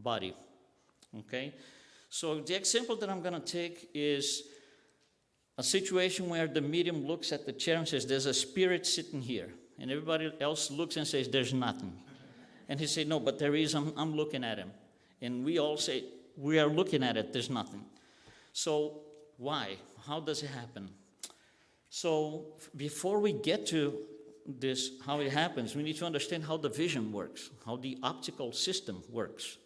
body, okay? So the example that I'm going to take is a situation where the medium looks at the chair and says, there's a spirit sitting here. And everybody else looks and says, there's nothing. And he said, no, but there is, I'm looking at him. And we all say, we are looking at it, there's nothing. So why? How does it happen? So before we get to this, how it happens, we need to understand how the vision works, how the optical system works,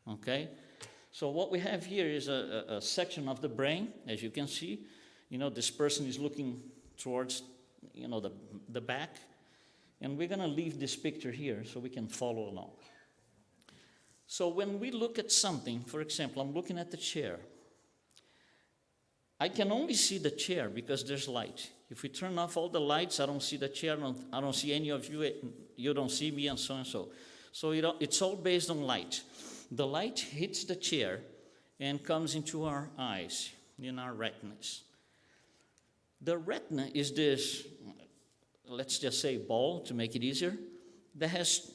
okay? So what we have here is a section of the brain, as you can see. You know, this person is looking towards, you know, the back. And we're going to leave this picture here so we can follow along. So when we look at something, for example, I'm looking at the chair. I can only see the chair because there's light. If we turn off all the lights, I don't see the chair, I don't see any of you, you don't see me, and so and so. So it's all based on light. The light hits the chair and comes into our eyes, in our retinas. The retina is this, let's just say ball to make it easier, that has,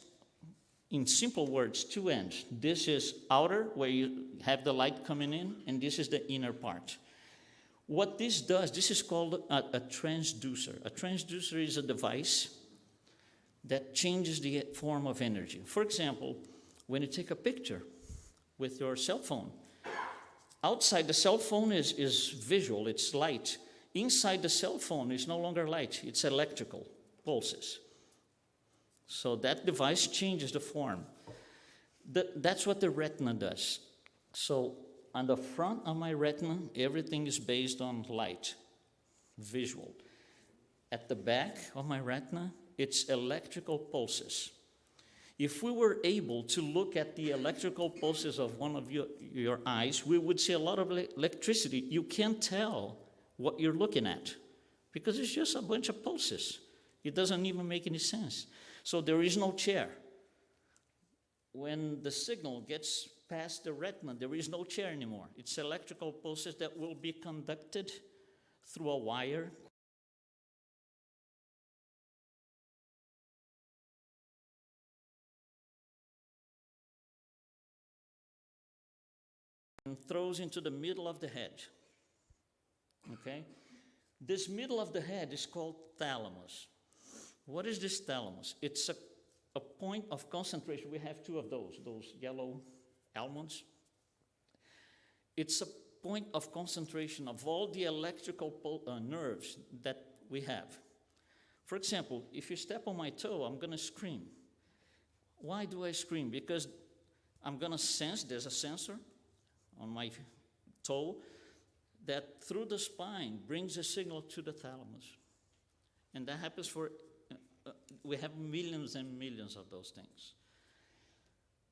in simple words, two ends. This is outer, where you have the light coming in, and this is the inner part. What this does, this is called a transducer. A transducer is a device that changes the form of energy. For example, when you take a picture with your cell phone, outside the cell phone is visual, it's light. Inside the cell phone is no longer light, it's electrical pulses. So that device changes the form. That's what the retina does. So on the front of my retina, everything is based on light, visual. At the back of my retina, it's electrical pulses. If we were able to look at the electrical pulses of one of your eyes, we would see a lot of electricity. You can't tell what you're looking at because it's just a bunch of pulses. It doesn't even make any sense. So there is no chair. When the signal gets past the retina, there is no chair anymore. It's electrical pulses that will be conducted through a wire. And throws into the middle of the head. Okay? This middle of the head is called thalamus. What is this thalamus? It's a point of concentration. We have two of those yellow almonds. It's a point of concentration of all the electrical nerves that we have. For example, if you step on my toe, I'm going to scream. Why do I scream? Because I'm going to sense, there's a sensor on my toe that through the spine brings a signal to the thalamus. And that happens for, we have millions and millions of those things.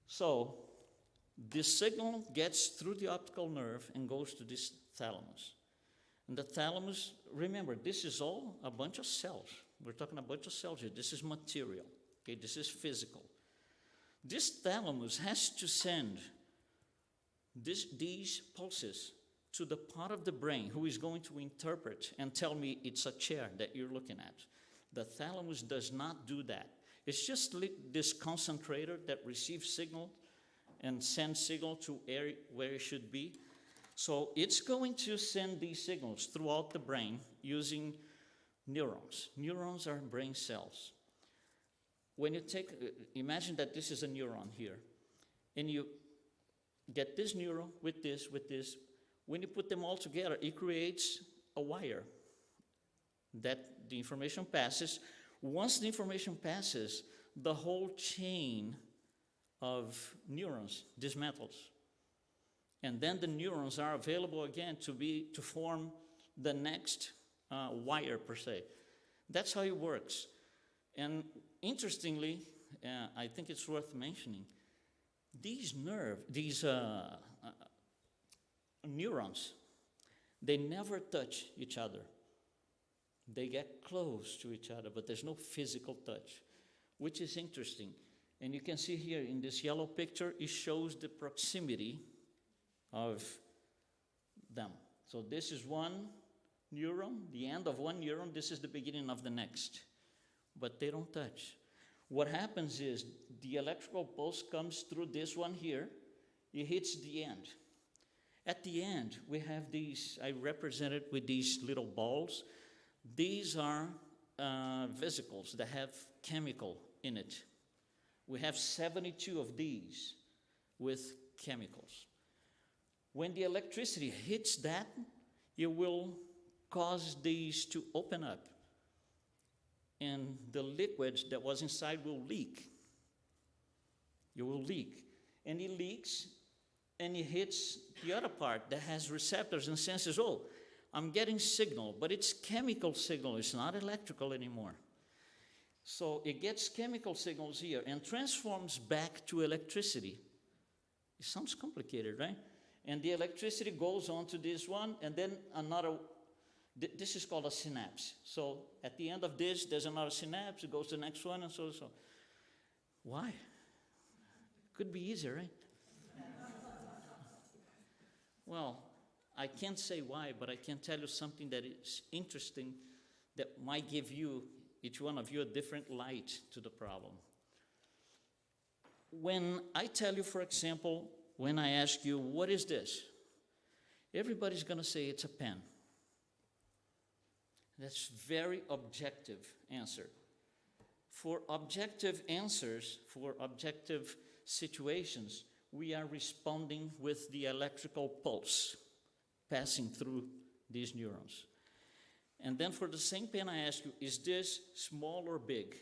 So this signal gets through the optical nerve and goes to this thalamus. And the thalamus, remember, this is all a bunch of cells. We're talking a bunch of cells here. This is material, okay? This is physical. This thalamus has to send these pulses to the part of the brain who is going to interpret and tell me it's a chair that you're looking at. The thalamus does not do that. It's just this concentrator that receives signal and sends signal to where it should be. So it's going to send these signals throughout the brain using neurons. Neurons are brain cells. When you imagine that this is a neuron here, and you get this neuron with this, when you put them all together, it creates a wire that the information passes. Once the information passes, the whole chain of neurons dismantles. And then the neurons are available again to form the next wire, per se. That's how it works. And interestingly, I think it's worth mentioning, these neurons, they never touch each other. They get close to each other, but there's no physical touch, which is interesting. And you can see here in this yellow picture, it shows the proximity of them. So this is one neuron, the end of one neuron, this is the beginning of the next. But they don't touch. What happens is the electrical pulse comes through this one here, it hits the end. At the end, we have these, I represent it with these little balls. These are vesicles that have chemical in it. We have 72 of these with chemicals. When the electricity hits that, it will cause these to open up, and the liquid that was inside will leak. It will leak, and it leaks, and it hits the other part that has receptors and senses. Oh, I'm getting signal, but it's chemical signal. It's not electrical anymore. So it gets chemical signals here and transforms back to electricity. It sounds complicated, right? And the electricity goes on to this one, and then another. This is called a synapse. So at the end of this, there's another synapse. It goes to the next one, and so. Why? Could be easier, right? Well, I can't say why, but I can tell you something that is interesting that might give you, each one of you, a different light to the problem. When I tell you, for example, when I ask you, what is this? Everybody's going to say it's a pen. That's very objective answer. For objective answers, for objective situations, we are responding with the electrical pulse passing through these neurons. And then for the same pen, I ask you, is this small or big?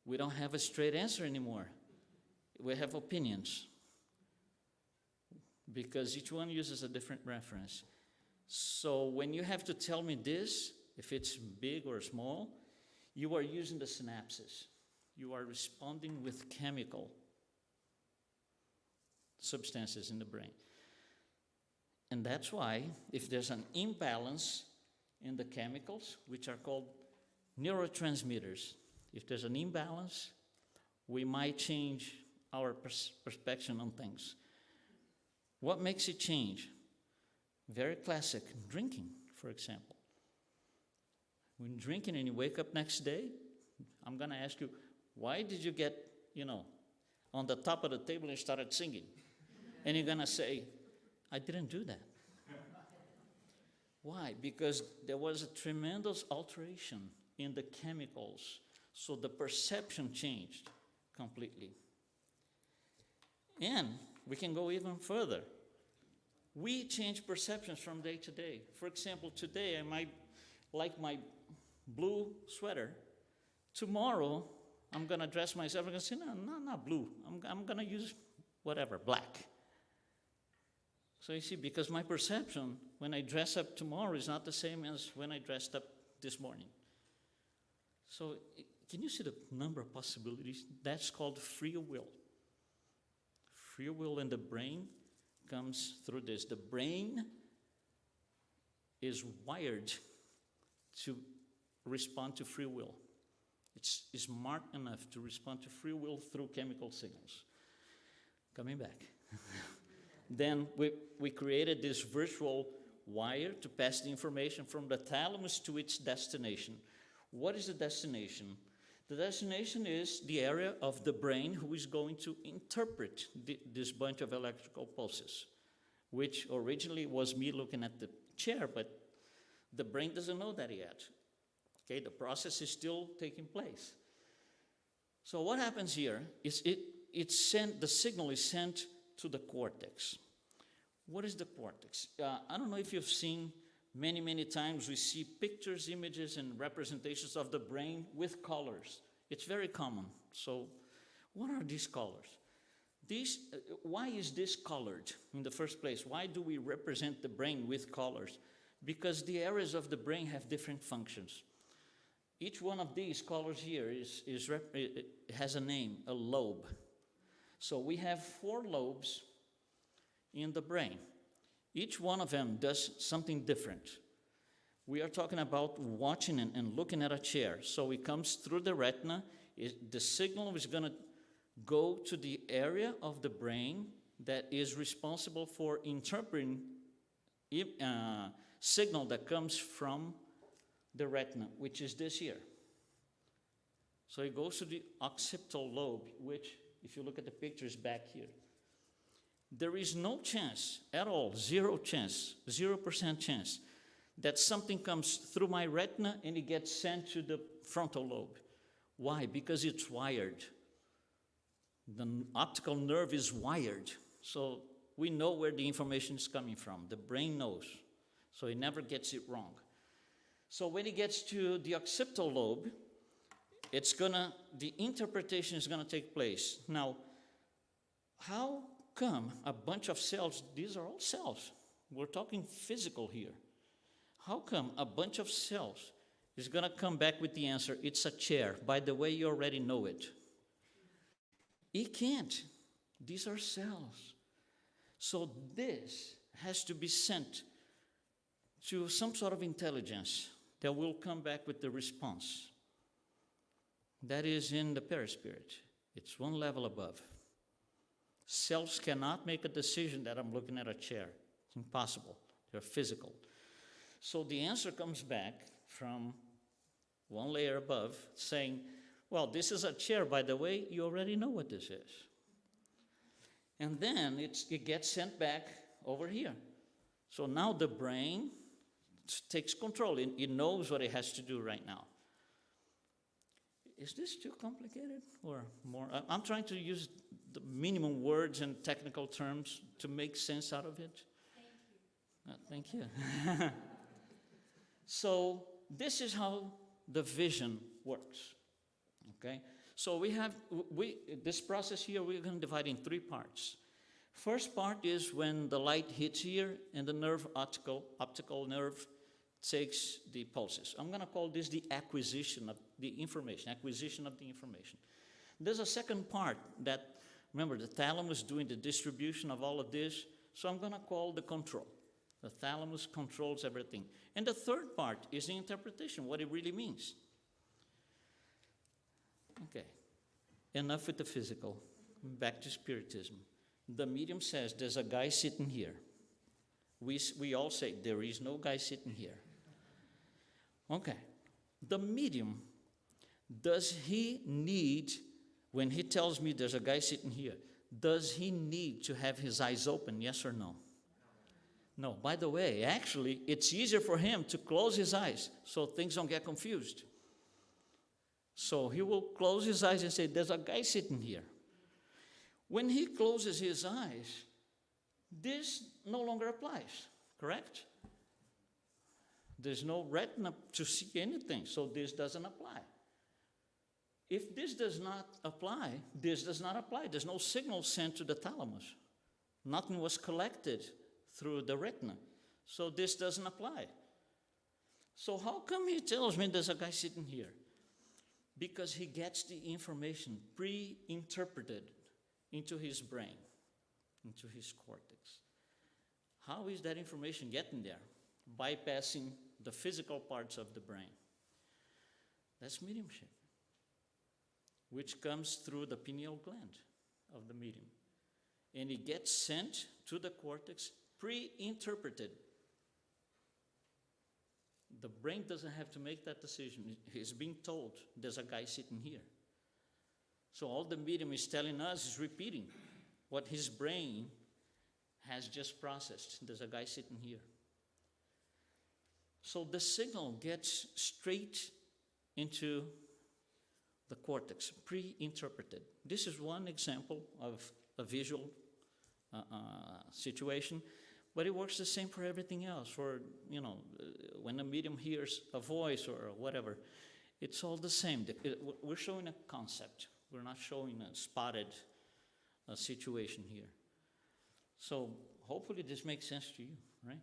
We don't have a straight answer anymore. We have opinions, because each one uses a different reference. So when you have to tell me this, if it's big or small, you are using the synapses. You are responding with chemical substances in the brain. And that's why, if there's an imbalance in the chemicals, which are called neurotransmitters, if there's an imbalance, we might change our perspective on things. What makes it change? Very classic, drinking, for example. When drinking and you wake up next day, I'm going to ask you, why did you get, on the top of the table and started singing? And you're going to say, I didn't do that. Why? Because there was a tremendous alteration in the chemicals, so the perception changed completely. And we can go even further. We change perceptions from day to day. For example, today I might like my blue sweater. Tomorrow, I'm going to dress myself. I'm going to say, no, not blue. I'm going to use whatever, black. So you see, because my perception when I dress up tomorrow is not the same as when I dressed up this morning. So can you see the number of possibilities? That's called free will. Free will in the brain comes through this. The brain is wired to respond to free will. It's smart enough to respond to free will through chemical signals. Coming back. Then we created this virtual wire to pass the information from the thalamus to its destination. What is the destination? The destination is the area of the brain who is going to interpret this bunch of electrical pulses, which originally was me looking at the chair, but the brain doesn't know that yet. Okay, the process is still taking place. So what happens here is the signal is sent to the cortex. What is the cortex? I don't know if you've seen many times we see pictures, images, and representations of the brain with colors. It's very common. So what are these colors? Why is this colored in the first place? Why do we represent the brain with colors? Because the areas of the brain have different functions. Each one of these colors here has a name, a lobe. So we have 4 lobes in the brain. Each one of them does something different. We are talking about watching and looking at a chair. So it comes through the retina. The signal is going to go to the area of the brain that is responsible for interpreting signal that comes from the retina, which is this here. So it goes to the occipital lobe, which, if you look at the pictures back here, there is no chance at all, 0% chance, that something comes through my retina and it gets sent to the frontal lobe. Why? Because it's wired. The optical nerve is wired. So we know where the information is coming from. The brain knows. So it never gets it wrong. So when it gets to the occipital lobe, the interpretation is gonna take place. Now, how come a bunch of cells, these are all cells, we're talking physical here. How come a bunch of cells is gonna come back with the answer, it's a chair? By the way, you already know it. It can't. These are cells. So this has to be sent to some sort of intelligence that will come back with the response. That is in the perispirit. It's one level above. Cells cannot make a decision that I'm looking at a chair. It's impossible. They're physical. So the answer comes back from one layer above saying, well, this is a chair, by the way, you already know what this is. And then it gets sent back over here. So now the brain takes control. It knows what it has to do right now. Is this too complicated or more? I'm trying to use the minimum words and technical terms to make sense out of it. Thank you. So this is how the vision works. Okay? So this process here, we're going to divide in 3 parts. First part is when the light hits here and the nerve, optical nerve, takes the pulses. I'm going to call this the acquisition of the information. There's a second part that, remember, the thalamus doing the distribution of all of this, so I'm going to call the control. The thalamus controls everything. And the third part is the interpretation, what it really means. Okay, enough with the physical. Back to Spiritism. The medium says, there's a guy sitting here. We all say, there is no guy sitting here. Okay, the medium, does he need, when he tells me there's a guy sitting here, does he need to have his eyes open, yes or no? No, by the way, actually, it's easier for him to close his eyes so things don't get confused. So he will close his eyes and say, there's a guy sitting here. When he closes his eyes, this no longer applies, correct? There's no retina to see anything, so this doesn't apply. If this does not apply, this does not apply. There's no signal sent to the thalamus. Nothing was collected through the retina, so this doesn't apply. So how come he tells me there's a guy sitting here? Because he gets the information pre-interpreted into his brain, into his cortex. How is that information getting there? Bypassing the physical parts of the brain. That's mediumship, which comes through the pineal gland of the medium. And it gets sent to the cortex pre-interpreted. The brain doesn't have to make that decision. He's being told, there's a guy sitting here. So all the medium is telling us is repeating what his brain has just processed. There's a guy sitting here. So the signal gets straight into the cortex, pre-interpreted. This is one example of a visual situation, but it works the same for everything else. For, when a medium hears a voice or whatever, it's all the same. We're showing a concept. We're not showing a spotted situation here. So hopefully this makes sense to you, right?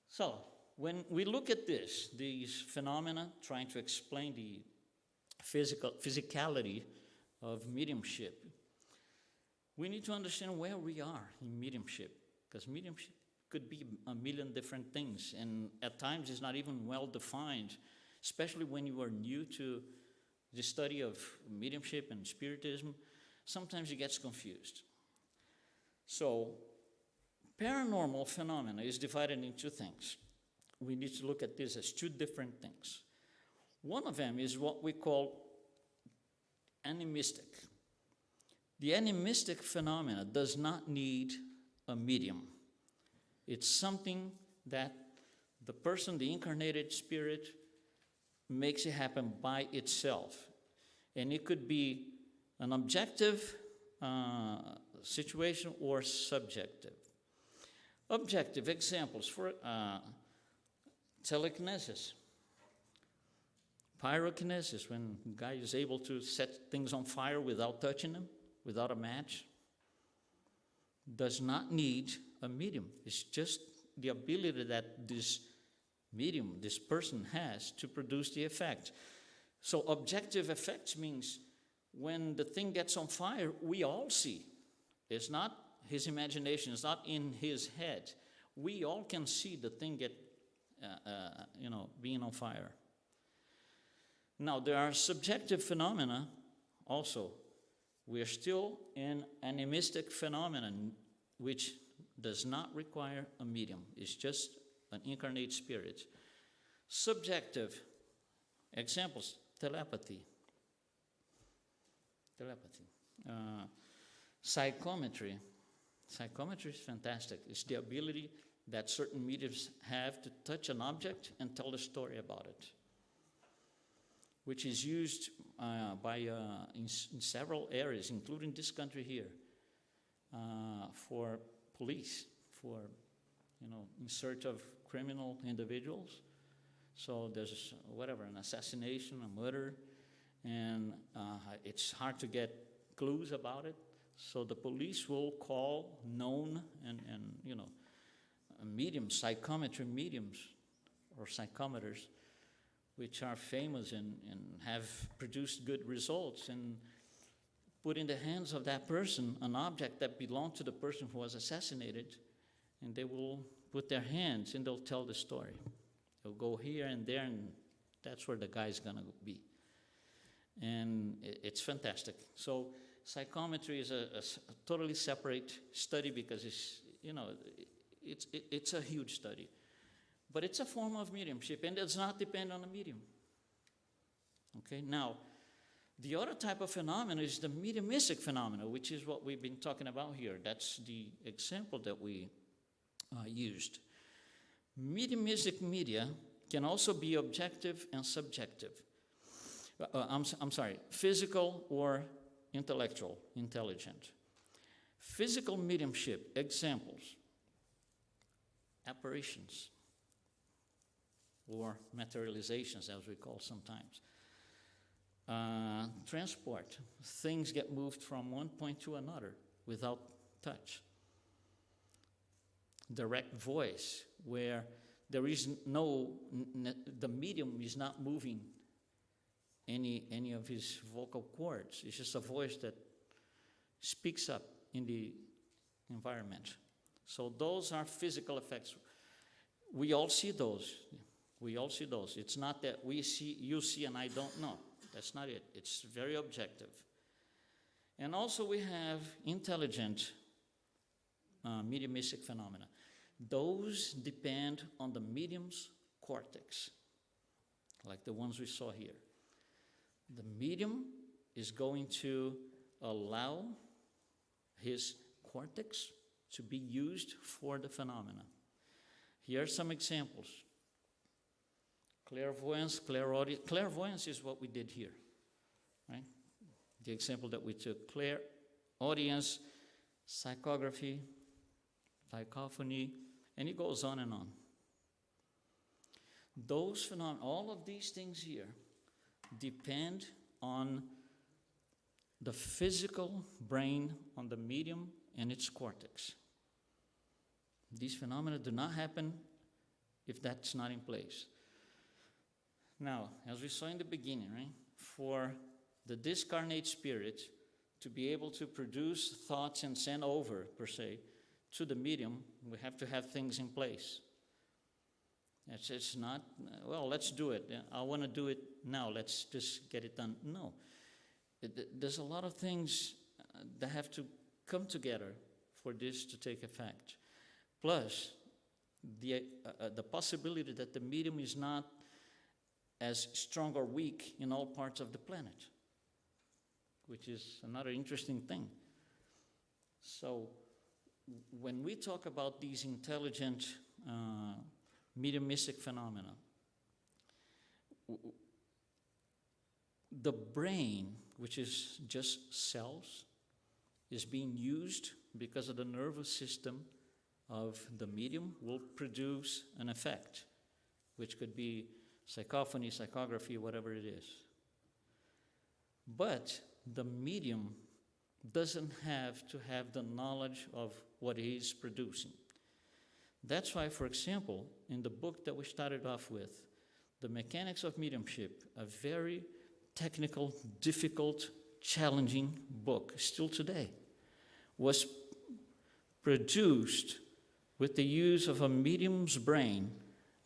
So when we look at these phenomena, trying to explain the physicality of mediumship, we need to understand where we are in mediumship, because mediumship could be a million different things, and at times it's not even well defined, especially when you are new to the study of mediumship and spiritism. Sometimes it gets confused. So paranormal phenomena is divided into 2 things. We need to look at this as 2 different things. One of them is what we call animistic. The animistic phenomena does not need a medium. It's something that the person, the incarnated spirit, makes it happen by itself. And it could be an objective situation or subjective. Objective examples for telekinesis, pyrokinesis, when a guy is able to set things on fire without touching them, without a match, does not need a medium. It's just the ability that this medium, this person has to produce the effect. So objective effects means when the thing gets on fire, we all see. It's not his imagination, it's not in his head. We all can see the thing being on fire. Now, there are subjective phenomena also. We are still in animistic phenomenon, which does not require a medium. It's just an incarnate spirit. Subjective examples, telepathy. Psychometry. Psychometry is fantastic. It's the ability that certain mediums have to touch an object and tell a story about it, which is used in several areas, including this country here, for police, in search of criminal individuals. So there's an assassination, a murder, and it's hard to get clues about it. So the police will call known and mediums, psychometry mediums or psychometers, which are famous and have produced good results, and put in the hands of that person an object that belonged to the person who was assassinated, and they will put their hands and they'll tell the story. They'll go here and there, and that's where the guy's gonna be. And it's fantastic. So psychometry is a totally separate study because it's a huge study. But it's a form of mediumship and does not depend on a medium. Okay, now, the other type of phenomena is the mediumistic phenomena, which is what we've been talking about here. That's the example that we used. Mediumistic media can also be objective and subjective. Physical or intellectual, intelligent. Physical mediumship, examples, apparitions, or materializations, as we call sometimes. Transport, things get moved from one point to another without touch. Direct voice, where there is the medium is not moving any of his vocal cords. It's just a voice that speaks up in the environment. So those are physical effects. We all see those. It's not that you see and I don't know. That's not it. It's very objective. And also we have intelligent mediumistic phenomena. Those depend on the medium's cortex, like the ones we saw here. The medium is going to allow his cortex to be used for the phenomena. Here are some examples. Clairvoyance, clairaudience. Clairvoyance is what we did here, right? The example that we took. Clairaudience, psychography, cacophony, and it goes on and on. Those phenomena, all of these things here, depend on the physical brain, on the medium and its cortex. These phenomena do not happen if that's not in place. Now, as we saw in the beginning, right, for the discarnate spirit to be able to produce thoughts and send over, per se, to the medium, we have to have things in place. It's not, well, let's do it. I want to do it now. Let's just get it done. No. There's a lot of things that have to come together for this to take effect. Plus, the possibility that the medium is not as strong or weak in all parts of the planet. which is another interesting thing. So when we talk about these intelligent mediumistic phenomena, the brain, which is just cells, is being used because of the nervous system of the medium will produce an effect, which could be psychophony, psychography, whatever it is. But the medium doesn't have to have the knowledge of what he's producing. That's why, for example, in the book that we started off with, The Mechanics of Mediumship, a very technical, difficult, challenging book, still today, was produced with the use of a medium's brain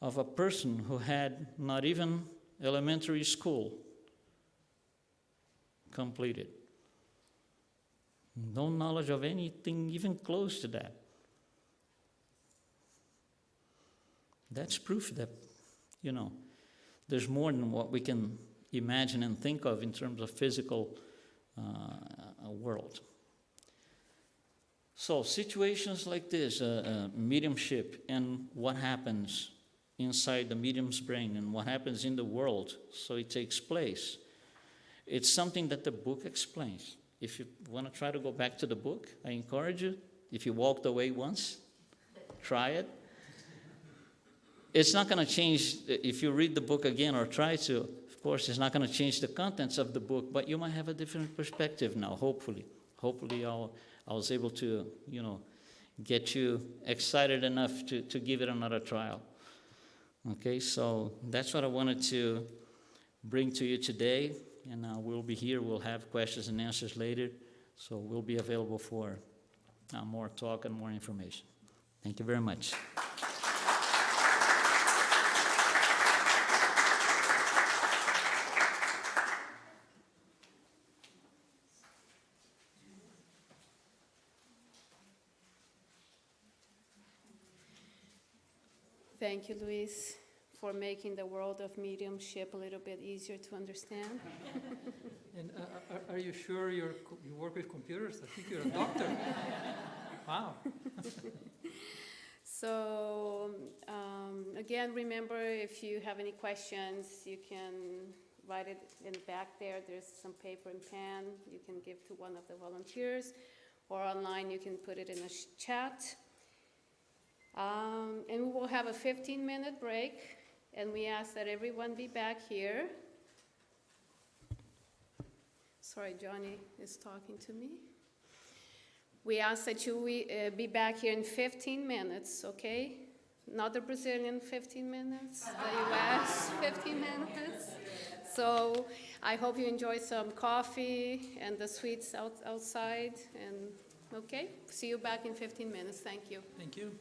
of a person who had not even elementary school completed. No knowledge of anything even close to that. That's proof that, there's more than what we can imagine and think of in terms of physical world. So situations like this, mediumship, and what happens inside the medium's brain and what happens in the world, so it takes place. It's something that the book explains. If you want to try to go back to the book, I encourage you. If you walked away once, try it. It's not going to change, if you read the book again or try to, of course, it's not going to change the contents of the book, but you might have a different perspective now, hopefully. Hopefully I was able to, get you excited enough to give it another trial. Okay, so that's what I wanted to bring to you today. And we'll be here. We'll have questions and answers later. So we'll be available for more talk and more information. Thank you very much. Thank you, Luiz, for making the world of mediumship a little bit easier to understand. And are you sure you work with computers? I think you're a doctor. Wow. So, again, remember, if you have any questions, you can write it in the back there. There's some paper and pen you can give to one of the volunteers, or online you can put it in the chat. And we will have a 15-minute break, and we ask that everyone be back here. Sorry, Johnny is talking to me. We ask that you be back here in 15 minutes, okay? Not the Brazilian 15 minutes, the US 15 minutes. So I hope you enjoy some coffee and the sweets outside. And okay, see you back in 15 minutes. Thank you. Thank you.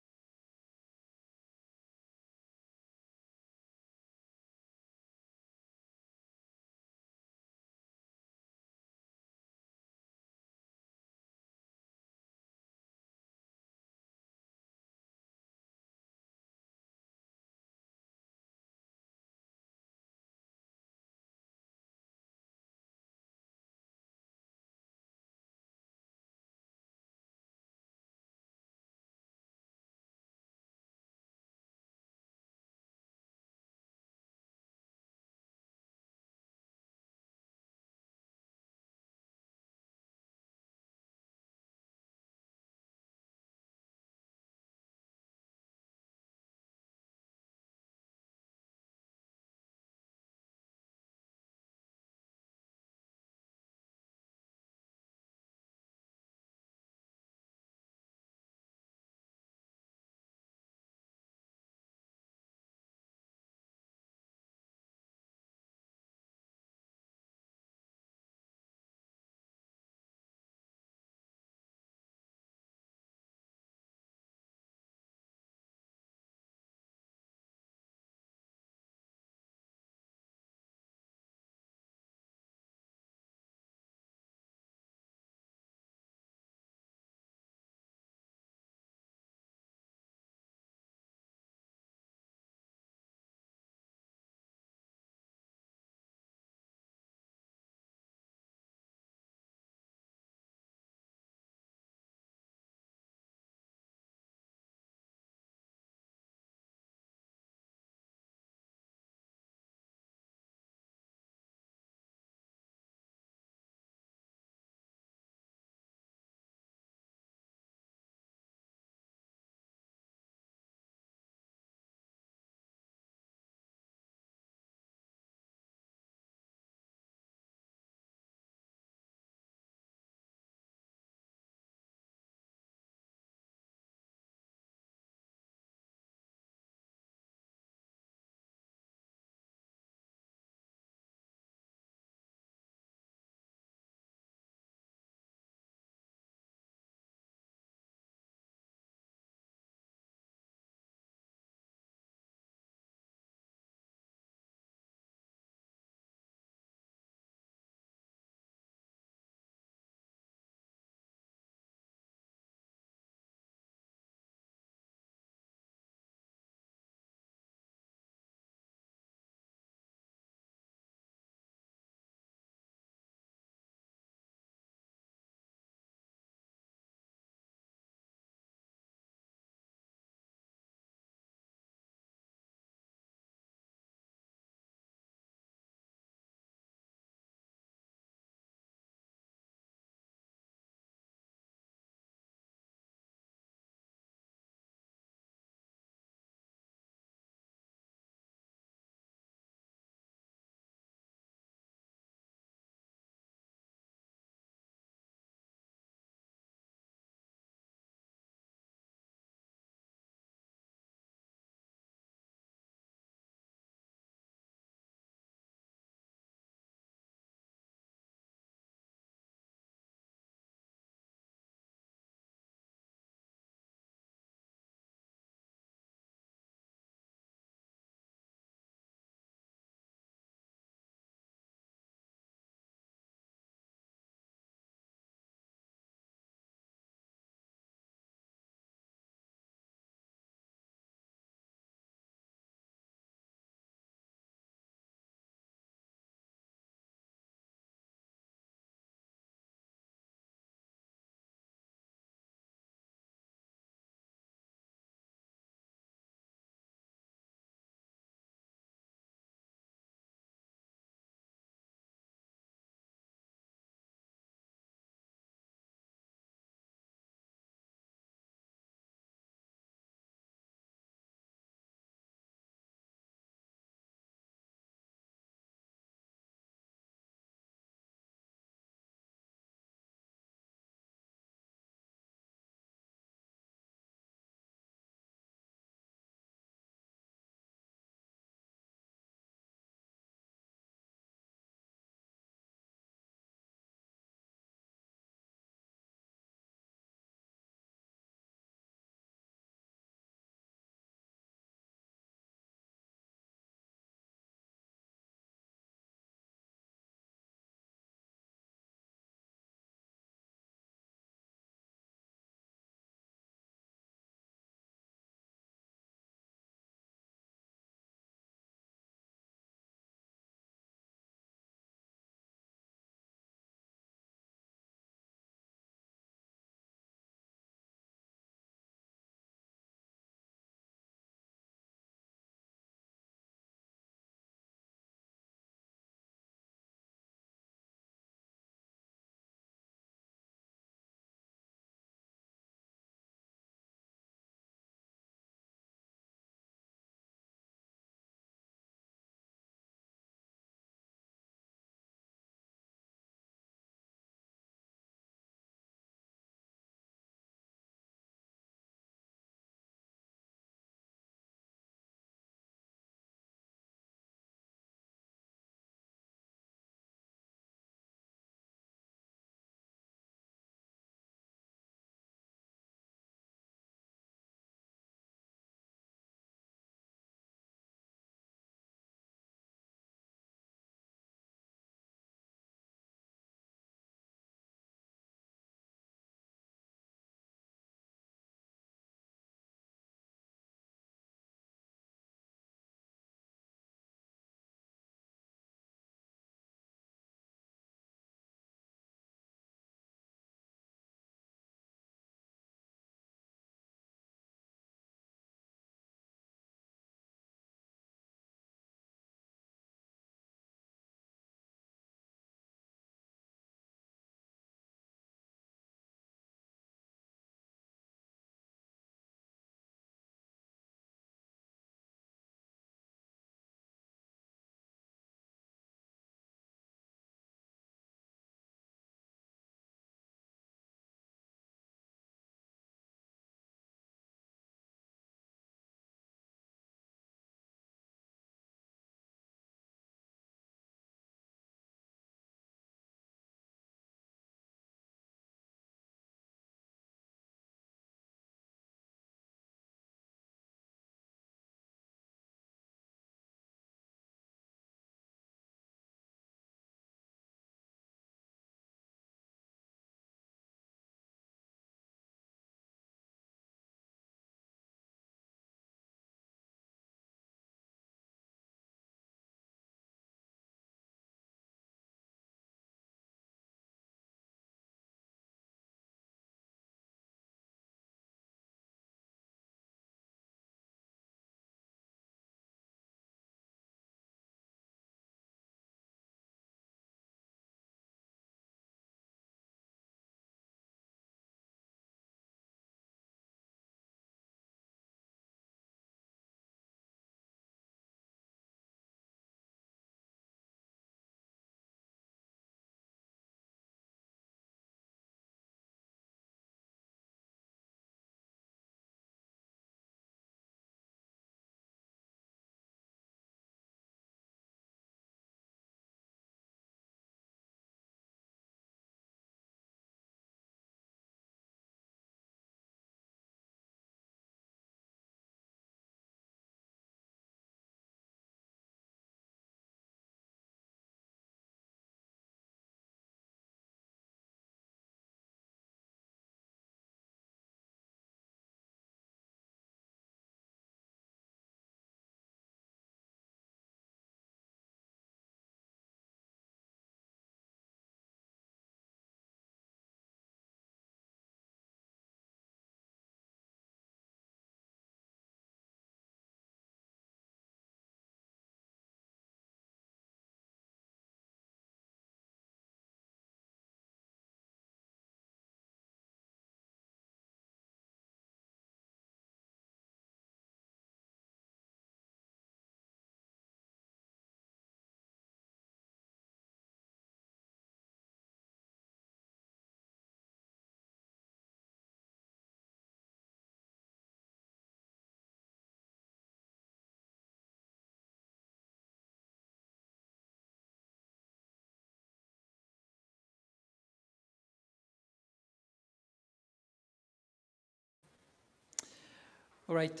All right.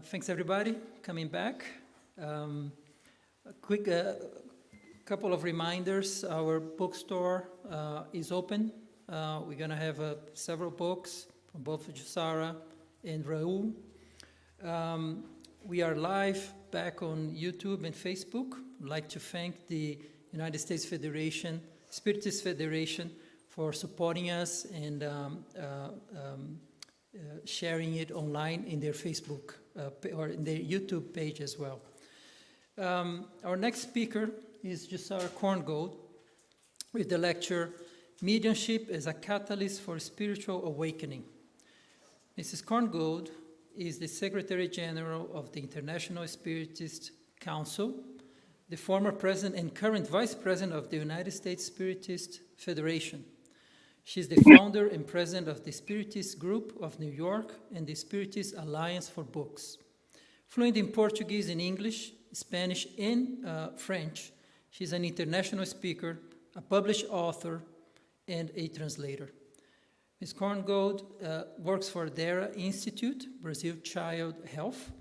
Thanks, everybody, coming back. A quick couple of reminders. Our bookstore is open. We're going to have several books from both Jussara and Raul. We are live back on YouTube and Facebook. I'd like to thank the United States Federation, Spiritist Federation, for supporting us and sharing it online in their Facebook or in their YouTube page as well. Our next speaker is Jussara Korngold with the lecture, Mediumship as a Catalyst for Spiritual Awakening. Mrs. Korngold is the Secretary General of the International Spiritist Council, the former President and current Vice President of the United States Spiritist Federation. She's the founder and president of the Spiritist Group of New York and the Spiritist Alliance for Books. Fluent in Portuguese and English, Spanish, and French, she's an international speaker, a published author, and a translator. Ms. Korngold works for DERA Institute, Brazil Child Health,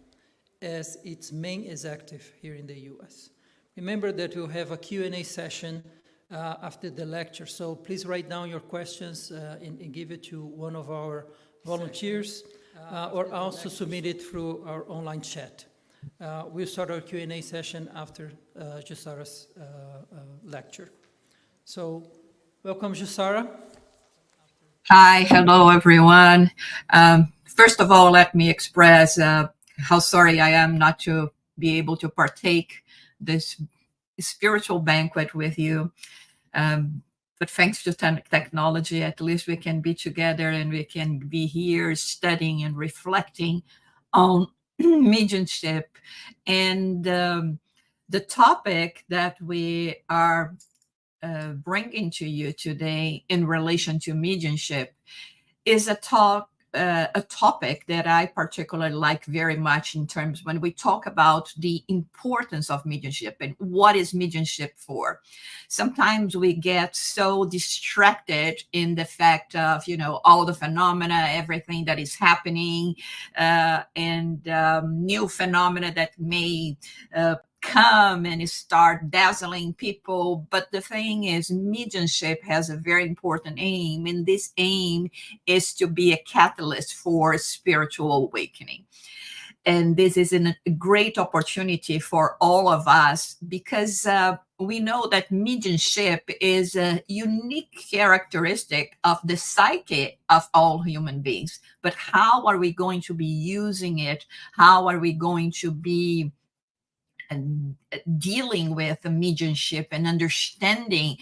as its main executive here in the U.S. Remember that we'll have a Q&A session after the lecture, so please write down your questions and give it to one of our volunteers, or also submit it through our online chat. We'll start our Q&A session after Jussara's lecture. So, welcome, Jussara. Hi, hello, everyone. First of all, let me express how sorry I am not to be able to partake this spiritual banquet with you. But thanks to technology, at least we can be together and we can be here studying and reflecting on mediumship. And the topic that we are bringing to you today in relation to mediumship is a topic that I particularly like very much in terms when we talk about the importance of mediumship and what is mediumship for. Sometimes we get so distracted in the fact of, all the phenomena, everything that is happening, and new phenomena that may come and start dazzling people. But the thing is, mediumship has a very important aim, and this aim is to be a catalyst for spiritual awakening. And this is a great opportunity for all of us because we know that mediumship is a unique characteristic of the psyche of all human beings. But how are we going to be using it? How are we going to be dealing with the mediumship and understanding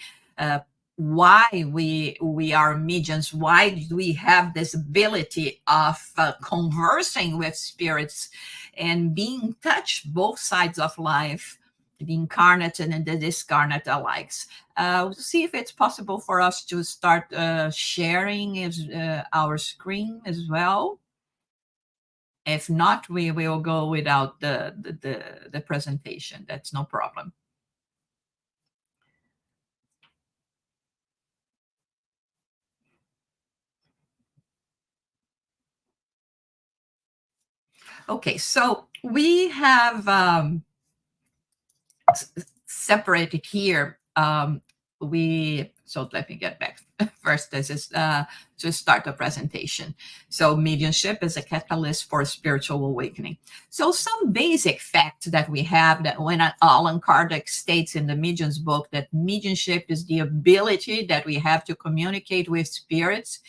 why we are mediums, why do we have this ability of conversing with spirits and being touched both sides of life, the incarnate and the discarnate alike. See if it's possible for us to start sharing our screen as well. If not, we will go without the presentation. That's no problem. Okay, so we have separated here. So let me get back. First, this is to start the presentation. So mediumship is a catalyst for spiritual awakening. So some basic facts that we have that when Allan Kardec states in the Medium's book that mediumship is the ability that we have to communicate with spirits.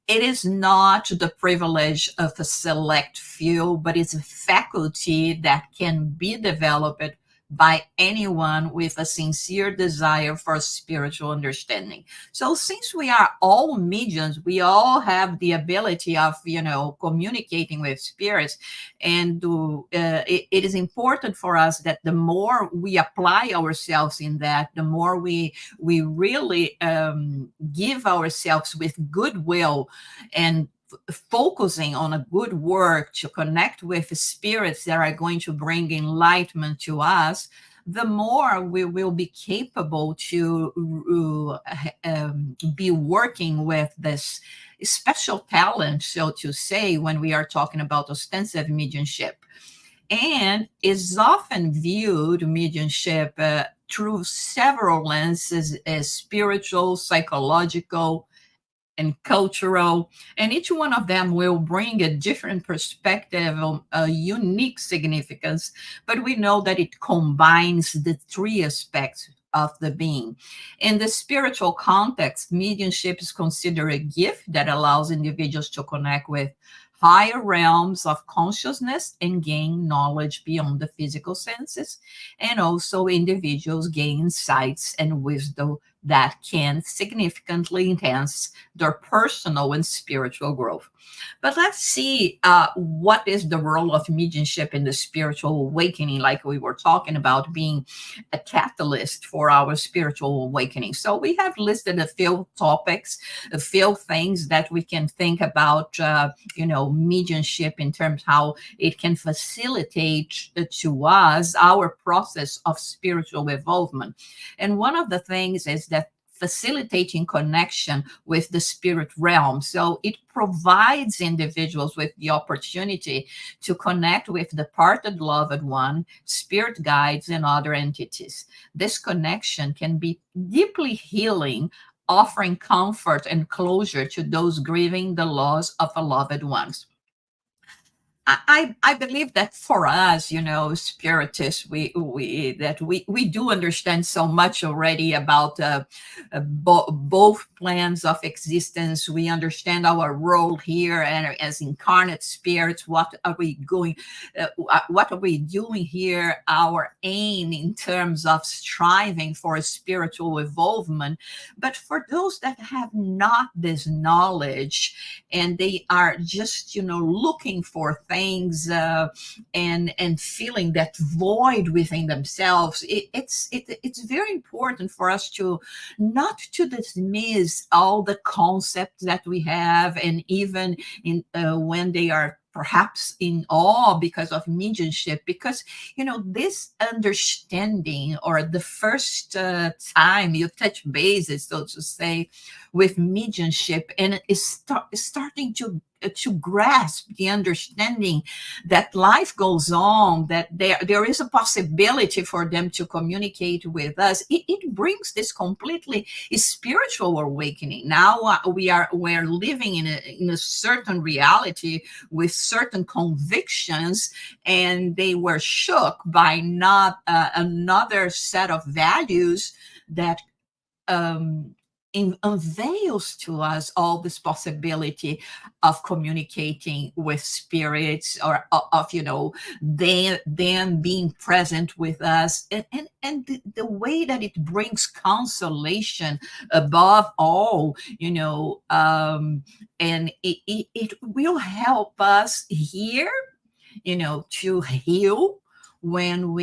It is not the privilege of a select few, but it's a faculty that can be developed by anyone with a sincere desire for spiritual understanding. So since we are all mediums, we all have the ability of, communicating with spirits. And it is important for us that the more we apply ourselves in that, the more we really give ourselves with goodwill and focusing on a good work to connect with spirits that are going to bring enlightenment to us, the more we will be capable to be working with this special talent, so to say, when we are talking about ostensive mediumship. And is often viewed mediumship through several lenses as spiritual, psychological, and cultural, and each one of them will bring a different perspective, a unique significance, but we know that it combines the three aspects of the being. In the spiritual context, mediumship is considered a gift that allows individuals to connect with higher realms of consciousness and gain knowledge beyond the physical senses, and also individuals gain insights and wisdom that can significantly enhance their personal and spiritual growth. But let's see what is the role of mediumship in the spiritual awakening, like we were talking about being a catalyst for our spiritual awakening. So we have listed a few topics, a few things that we can think about, mediumship in terms how it can facilitate to us our process of spiritual evolvement. And one of the things is that facilitating connection with the spirit realm. So it provides individuals with the opportunity to connect with the departed loved one, spirit guides, and other entities. This connection can be deeply healing, offering comfort and closure to those grieving the loss of a loved one. I believe that for us, spiritists, we do understand so much already about both plans of existence. We understand our role here, and as incarnate spirits, what are we doing here? Our aim in terms of striving for a spiritual evolvement. But for those that have not this knowledge, and they are just looking for things and feeling that void within themselves, it's very important for us to not to dismiss all the concepts that we have, and even in when they are perhaps in awe because of mediumship, because this understanding, or the first time you touch bases, so to say, with mediumship, and is starting to grasp the understanding that life goes on, that there is a possibility for them to communicate with us. It brings this completely spiritual awakening. Now we're living in a certain reality with certain convictions, and they were shook by not another set of values that unveils to us all this possibility of communicating with spirits, or of them being present with us, and the way that it brings consolation above all, and it will help us here to heal when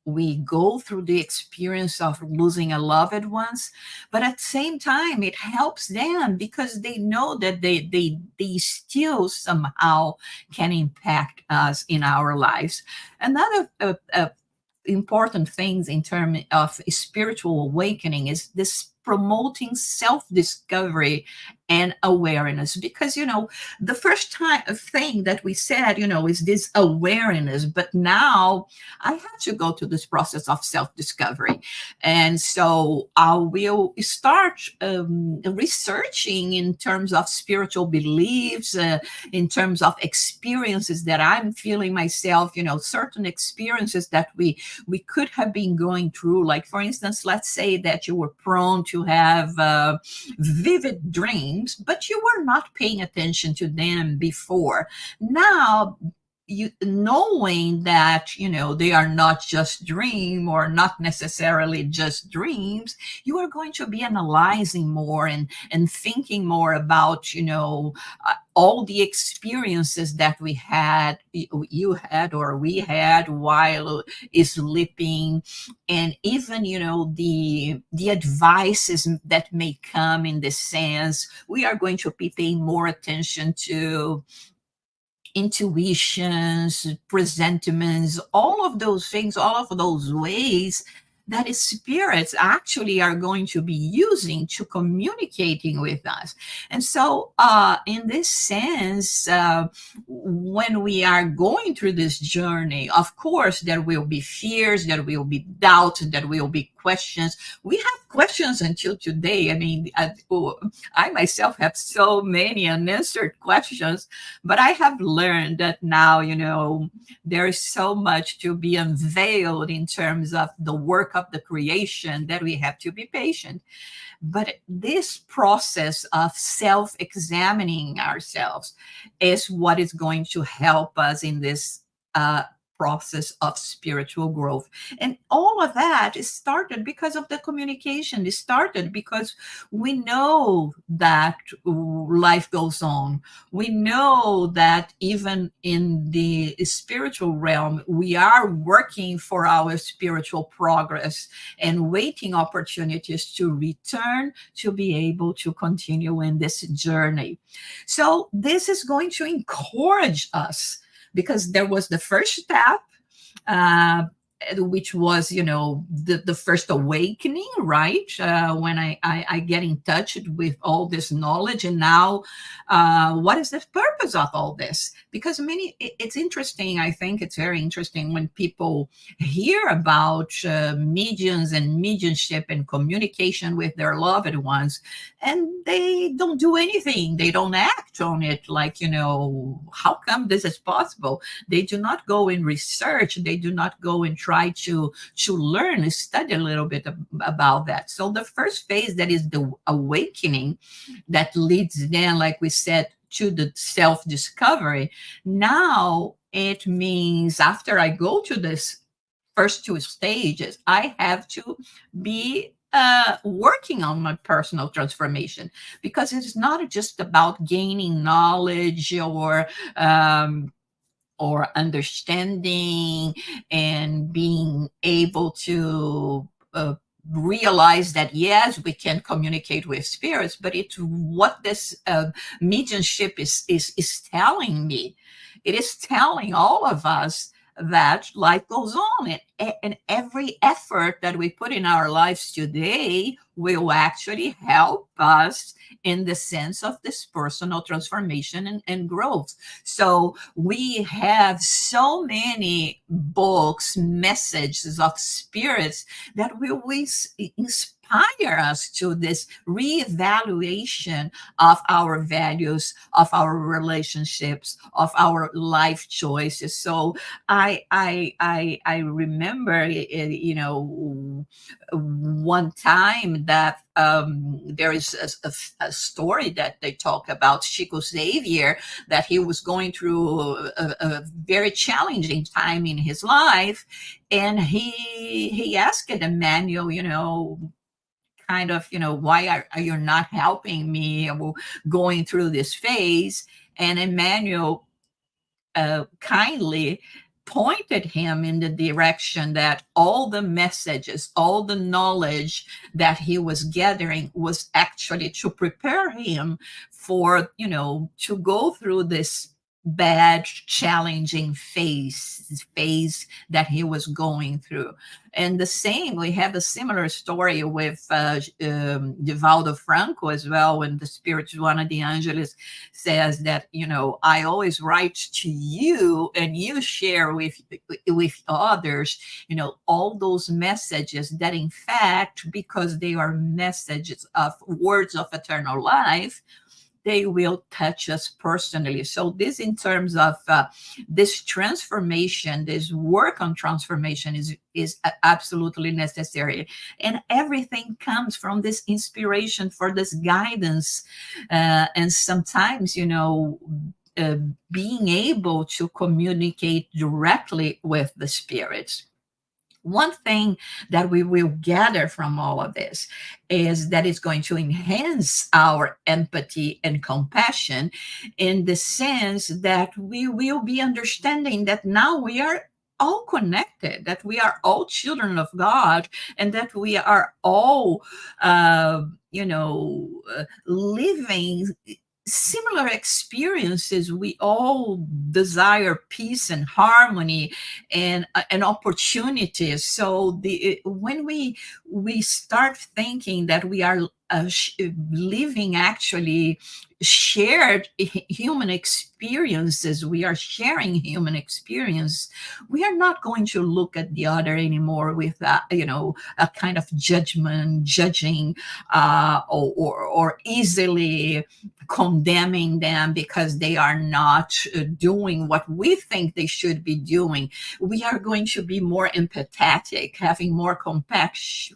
we go through the experience of losing a loved ones. But at the same time, it helps them because they know that they still somehow can impact us in our lives. Another important things in terms of spiritual awakening is this promoting self-discovery and awareness, because the first thing that we said is this awareness, but now I have to go to this process of self-discovery, and so I will start researching in terms of spiritual beliefs, in terms of experiences that I'm feeling myself, certain experiences that we could have been going through, like for instance, let's say that you were prone to have vivid dreams, but you were not paying attention to them before. Now, knowing that they are not just dream, or not necessarily just dreams, you are going to be analyzing more and thinking more about all the experiences that we had, you had, or we had while sleeping, and even the advices that may come in this sense. We are going to be paying more attention to intuitions, presentiments, all of those things, all of those ways that spirits actually are going to be using to communicating with us. And so in this sense, when we are going through this journey, of course there will be fears, there will be doubts, there will be questions. We have questions until today. I mean, I myself have so many unanswered questions, but I have learned that now, there is so much to be unveiled in terms of the work of the creation that we have to be patient. But this process of self-examining ourselves is what is going to help us in this process of spiritual growth. And all of that is started because of the communication. It started because we know that life goes on. We know that even in the spiritual realm, we are working for our spiritual progress and waiting opportunities to return to be able to continue in this journey. So this is going to encourage us, because there was the first step, which was, the first awakening, right? When I get in touch with all this knowledge. And now, what is the purpose of all this? Because it's interesting. I think it's very interesting when people hear about mediums and mediumship and communication with their loved ones, and they don't do anything. They don't act on it. Like, how come this is possible? They do not go and research. They do not go and try to learn and study a little bit about that. So the first phase, that is the awakening, that leads then, like we said, to the self-discovery. Now it means after I go to this first two stages, I have to be working on my personal transformation, because it's not just about gaining knowledge or understanding and being able to realize that, yes, we can communicate with spirits, but it's what this mediumship is telling me. It is telling all of us that life goes on, and every effort that we put in our lives today will actually help us in the sense of this personal transformation and growth. So we have so many books, messages of spirits that will inspire us to this reevaluation of our values, of our relationships, of our life choices. So I remember, one time that there is a story that they talk about Chico Xavier, that he was going through a very challenging time in his life, and he asked Emmanuel, kind of, why are you not helping me going through this phase? And Emmanuel kindly pointed him in the direction that all the messages, all the knowledge that he was gathering was actually to prepare him for, to go through this bad, challenging phase that he was going through. And the same, we have a similar story with Divaldo Franco as well, when the Spirit Joana de Angelis says that, I always write to you and you share with others, all those messages that, in fact, because they are messages of words of eternal life, they will touch us personally. So this, in terms of this transformation, this work on transformation is absolutely necessary. And everything comes from this inspiration, for this guidance. And sometimes, being able to communicate directly with the spirits. One thing that we will gather from all of this is that it's going to enhance our empathy and compassion, in the sense that we will be understanding that now we are all connected, that we are all children of God, and that we are all, living similar experiences. We all desire peace and harmony and opportunities. So when we start thinking that we are living actually shared human experiences, we are sharing human experience, we are not going to look at the other anymore with a kind of judging, or easily condemning them because they are not doing what we think they should be doing. We are going to be more empathetic, having more compassion.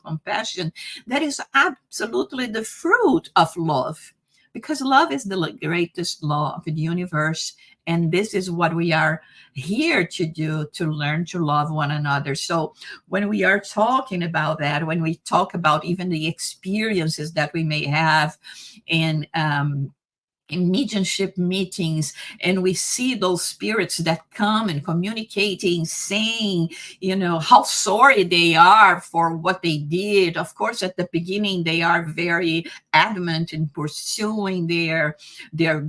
That is absolutely the fruit of love, because love is the greatest law of the universe. And this is what we are here to do, to learn to love one another. So when we are talking about that, when we talk about even the experiences that we may have in mediumship meetings, and we see those spirits that come and communicating, saying, how sorry they are for what they did. Of course, at the beginning, they are very adamant in pursuing their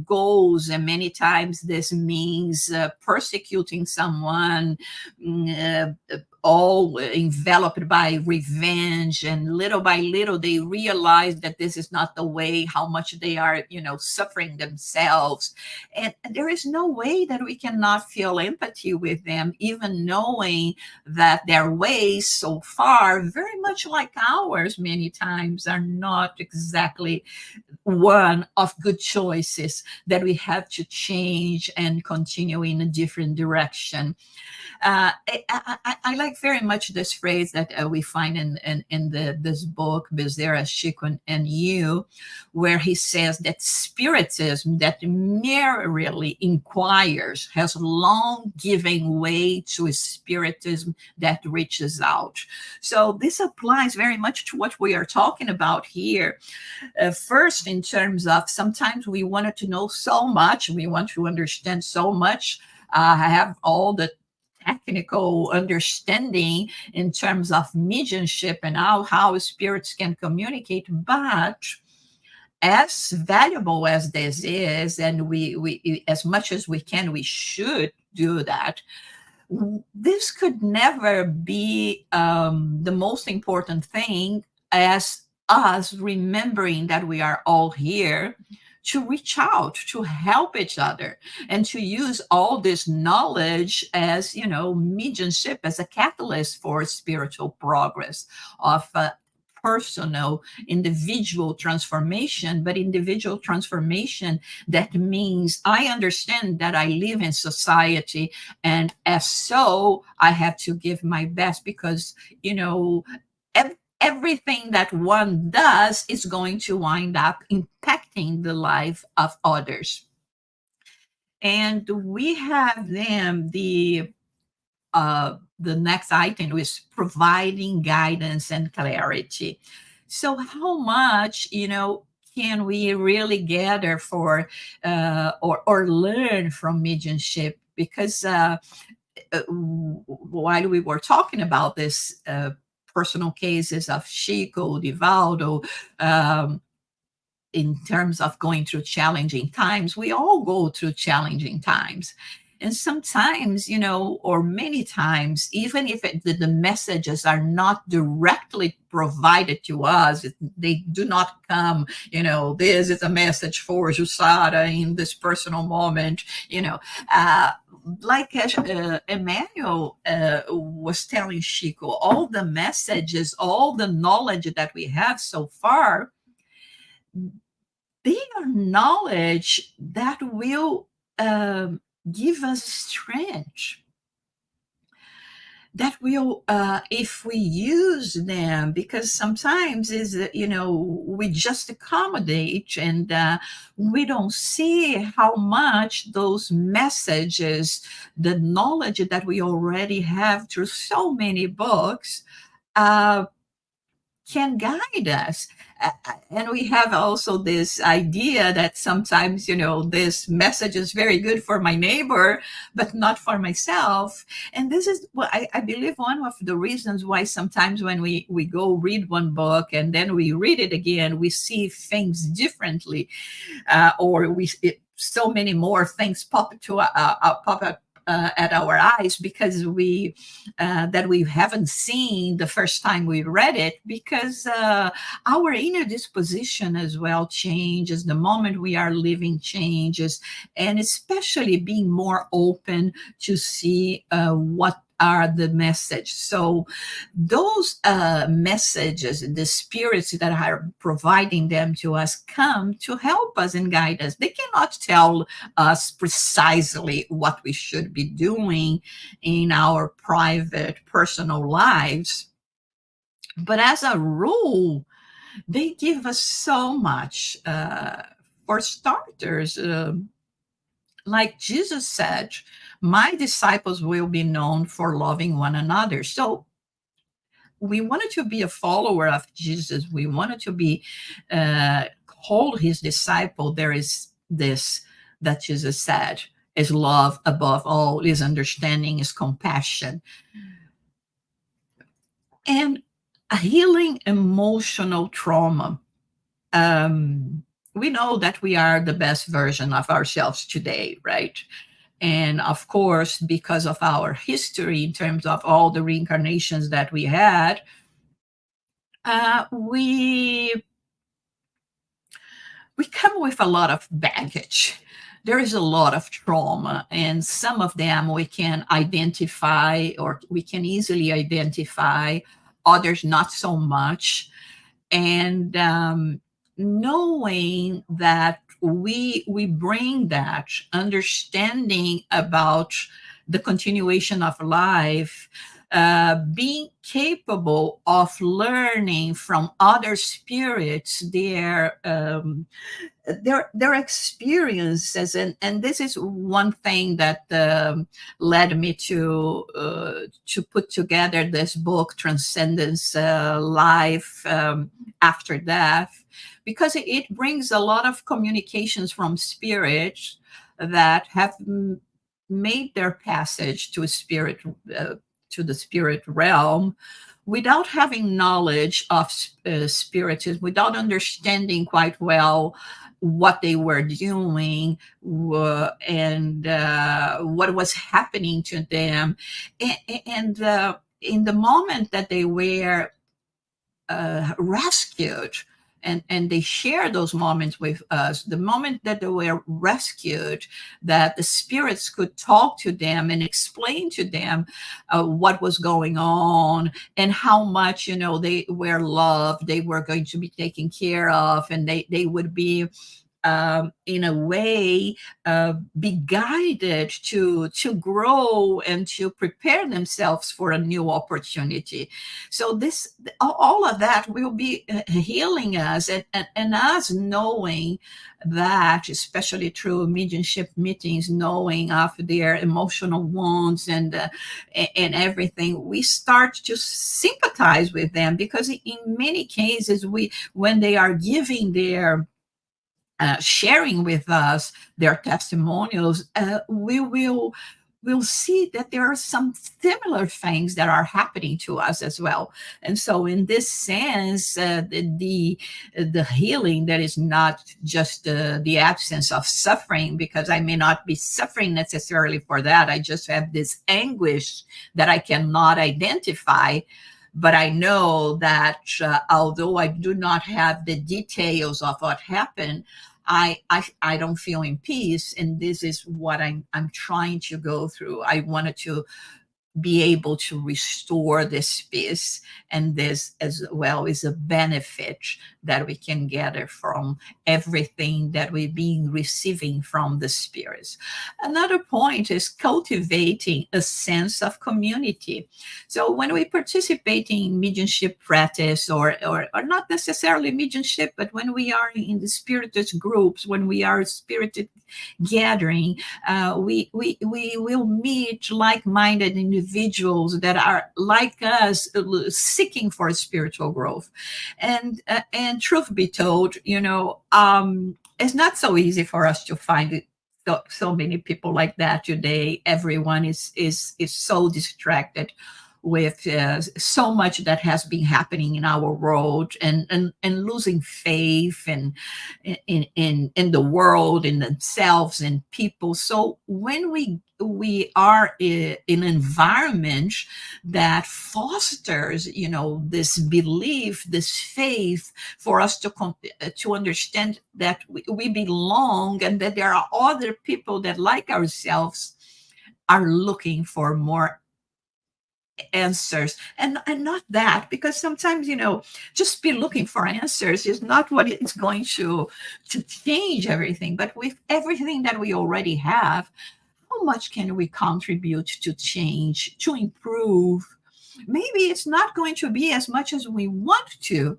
goals, and many times this means persecuting someone, all enveloped by revenge, and little by little they realize that this is not the way, how much they are suffering themselves. And there is no way that we cannot feel empathy with them, even knowing that their ways so far, very much like ours many times, are not exactly one of good choices, that we have to change and continue in a different direction. I like very much this phrase that we find in this book, Bezerra, Chico, and You, where he says that Spiritism that merely inquires has long given way to a Spiritism that reaches out. So this applies very much to what we are talking about here. First, in terms of sometimes we wanted to know so much, we want to understand so much, have all the technical understanding in terms of mediumship and how spirits can communicate. But as valuable as this is, and we as much as we can, we should do that, this could never be the most important thing, as us remembering that we are all here to reach out, to help each other, and to use all this knowledge as, mediumship as a catalyst for spiritual progress, of personal, individual transformation. But individual transformation, that means I understand that I live in society, and as so, I have to give my best, because, everything that one does is going to wind up impacting the life of others. And we have then the next item is providing guidance and clarity. So how much, can we really gather for or learn from mediumship? Because while we were talking about this personal cases of Chico, Divaldo, in terms of going through challenging times, we all go through challenging times. And sometimes, or many times, even if the messages are not directly provided to us, they do not come, this is a message for Jussara in this personal moment, like Emmanuel was telling Chico, all the messages, all the knowledge that we have so far, they are knowledge that will give us strength, that will, if we use them, because sometimes we just accommodate, and we don't see how much those messages, the knowledge that we already have through so many books, can guide us. And we have also this idea that sometimes, this message is very good for my neighbor, but not for myself. And this is what I believe one of the reasons why sometimes when we go read one book and then we read it again, we see things differently, or so many more things pop up at our eyes because that we haven't seen the first time we read it, because our inner disposition as well changes, the moment we are living changes, and especially being more open to see what are the message. So those messages, the spirits that are providing them to us, come to help us and guide us. They cannot tell us precisely what we should be doing in our private, personal lives. But as a rule, they give us so much. For starters, like Jesus said, my disciples will be known for loving one another. So we wanted to be a follower of Jesus. We wanted to be called his disciple. There is this that Jesus said, is love above all, is understanding, is compassion. And a healing emotional trauma. We know that we are the best version of ourselves today, right? And of course, because of our history in terms of all the reincarnations that we had, we come with a lot of baggage. There is a lot of trauma, and some of them we can identify, or we can easily identify, others not so much. And knowing that we bring that understanding about the continuation of life, being capable of learning from other spirits their experiences, and this is one thing that led me to put together this book, Transcendence, Life After Death, because it brings a lot of communications from spirits that have made their passage to spirit, to the spirit realm, without having knowledge of spiritism, without understanding quite well what they were doing and what was happening to them. And in the moment that they were rescued, and they share those moments with us, the moment that they were rescued, that the spirits could talk to them and explain to them what was going on and how much, they were loved, they were going to be taken care of, and they would be in a way, be guided to grow and to prepare themselves for a new opportunity. So all of that will be healing us, and us knowing that, especially through mediumship meetings, knowing of their emotional wounds and everything, we start to sympathize with them, because in many cases, when they are giving their sharing with us their testimonials, we'll see that there are some similar things that are happening to us as well. And so in this sense, the healing, that is not just the absence of suffering, because I may not be suffering necessarily for that. I just have this anguish that I cannot identify. But I know that although I do not have the details of what happened, I don't feel in peace. And this is what I'm trying to go through. I wanted to be able to restore this peace, and this as well is a benefit that we can gather from everything that we've been receiving from the spirits. Another point is cultivating a sense of community. So when we participate in mediumship practice, or not necessarily mediumship, but when we are in the spiritist groups, when we are spirited gathering, we will meet like-minded individuals individuals that are like us, seeking for spiritual growth. And truth be told, it's not so easy for us to find it. So many people like that today. Everyone is so distracted with so much that has been happening in our world, and losing faith and in the world, in themselves, and people. So when we are in an environment that fosters, this belief, this faith, for us to understand that we belong, and that there are other people that, like ourselves, are looking for more answers. And not that, because sometimes, just be looking for answers is not what is going to change everything. But with everything that we already have, how much can we contribute to change, to improve? Maybe it's not going to be as much as we want to,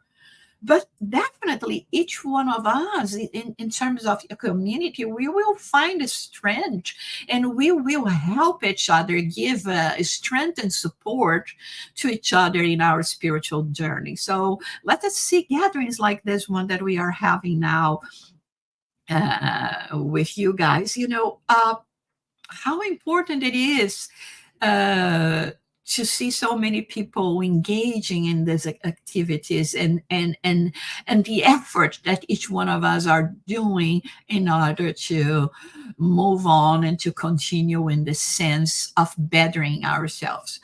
but definitely each one of us, in terms of a community, we will find a strength, and we will help each other, give strength and support to each other in our spiritual journey. So let us see gatherings like this one that we are having now with you guys. How important it is to see so many people engaging in these activities, and the effort that each one of us are doing in order to move on and to continue in the sense of bettering ourselves.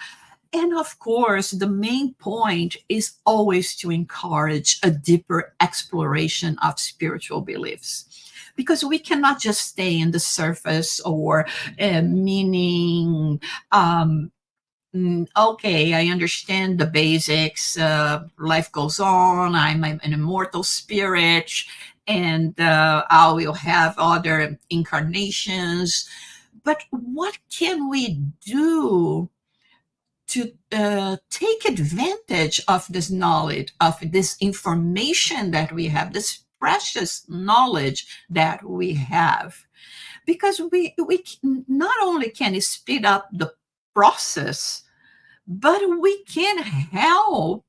And of course, the main point is always to encourage a deeper exploration of spiritual beliefs, because we cannot just stay in the surface, or meaning, okay, I understand the basics. Life goes on. I'm an immortal spirit, and I will have other incarnations. But what can we do to take advantage of this knowledge, of this information that we have, this precious knowledge that we have? Because we not only can speed up the process, but we can help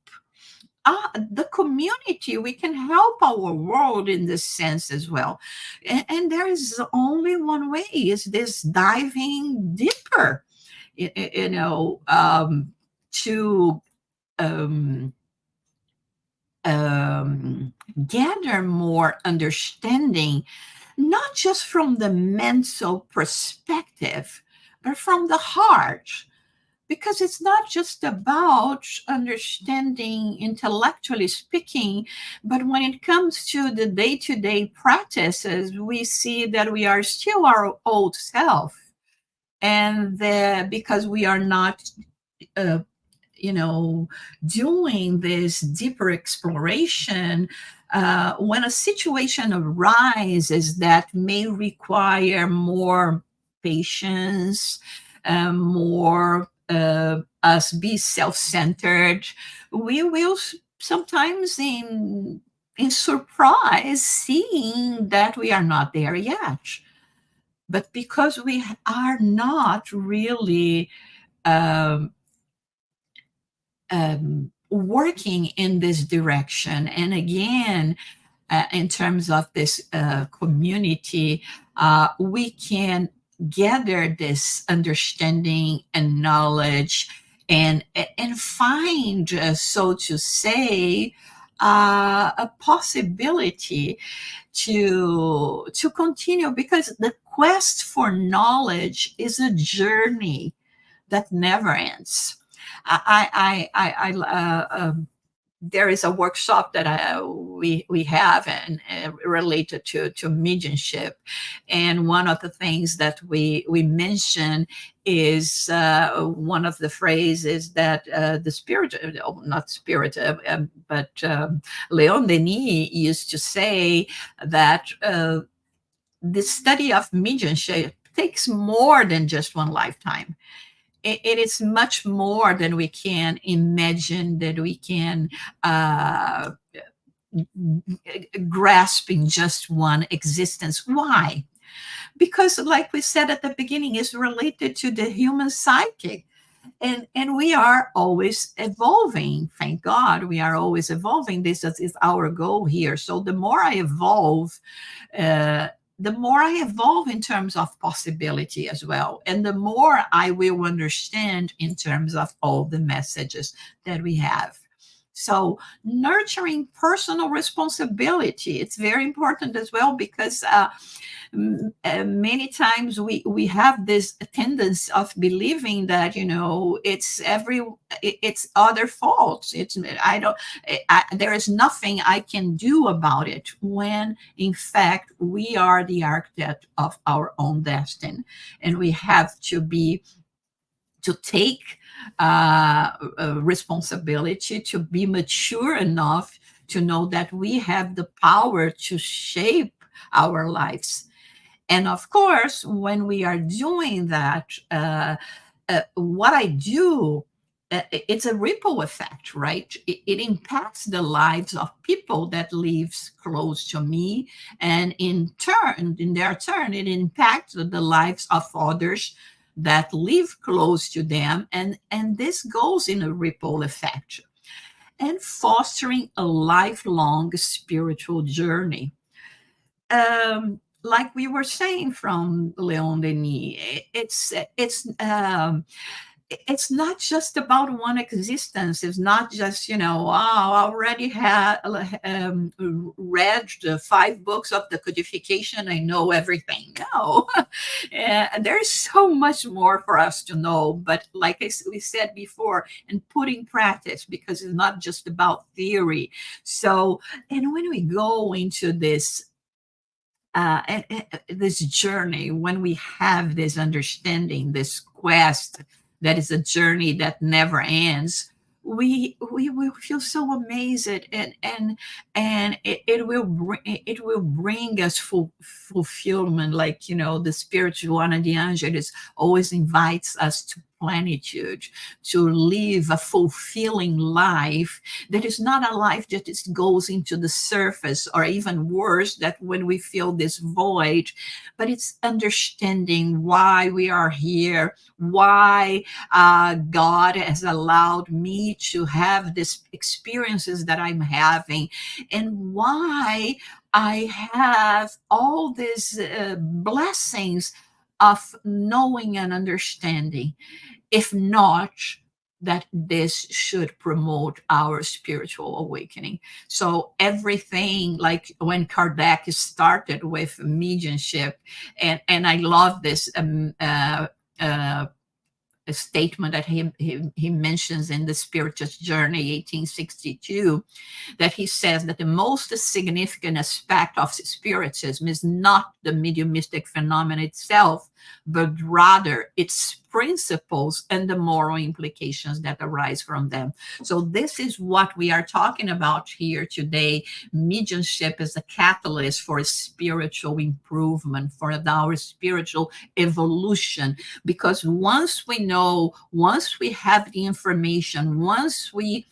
the community. We can help our world in this sense as well. And there is only one way, is this diving deeper, to gather more understanding, not just from the mental perspective, but from the heart. Because it's not just about understanding intellectually speaking, but when it comes to the day-to-day practices, we see that we are still our old self. And because we are not doing this deeper exploration, when a situation arises that may require more patience, more us be self-centered, we will sometimes in surprise seeing that we are not there yet. But because we are not really working in this direction, and again, in terms of this community, we can gather this understanding and knowledge, and find, so to say, a possibility to continue, because the quest for knowledge is a journey that never ends. There is a workshop that we have, and related to mediumship, and one of the things that we mention is one of the phrases that the spirit, not spirit, but Leon Denis used to say, that the study of mediumship takes more than just one lifetime. It is much more than we can imagine, that we can grasp in just one existence. Why? Because, like we said at the beginning, it's related to the human psyche. And we are always evolving. Thank God we are always evolving. This is our goal here. So the more I evolve, the more I evolve in terms of possibility as well, and the more I will understand in terms of all the messages that we have. So nurturing personal responsibility, it's very important as well, because many times we have this tendency of believing that, it's other faults. It's I don't there is nothing I can do about it, when in fact we are the architect of our own destiny, and we have to take responsibility, to be mature enough to know that we have the power to shape our lives. And of course, when we are doing that, what I do, it's a ripple effect, right? It impacts the lives of people that lives close to me, and in their turn, it impacts the lives of others that live close to them, and this goes in a ripple effect. And fostering a lifelong spiritual journey. Like we were saying from Leon Denis, it's not just about one existence. It's not just, I already had read the 5 books of the codification, I know everything. No, there's so much more for us to know. But like we said before, and put in practice, because it's not just about theory. So, and when we go into this this journey, when we have this understanding, this quest, that is a journey that never ends, we will feel so amazed, and it will bring us fulfillment. Like, the spiritual Ana de Angelis always invites us to plenitude, to live a fulfilling life that is not a life that just goes into the surface, or even worse, that when we feel this void, but it's understanding why we are here, why God has allowed me to have these experiences that I'm having, and why I have all these blessings of knowing and understanding. If not, that this should promote our spiritual awakening. So everything, like when Kardec started with mediumship, and I love this a statement that he mentions in the Spiritist Journey 1862, that he says that the most significant aspect of Spiritism is not the mediumistic phenomenon itself, but rather its principles and the moral implications that arise from them. So this is what we are talking about here today. Mediumship is a catalyst for spiritual improvement, for our spiritual evolution, because once we know, once we have the information, once we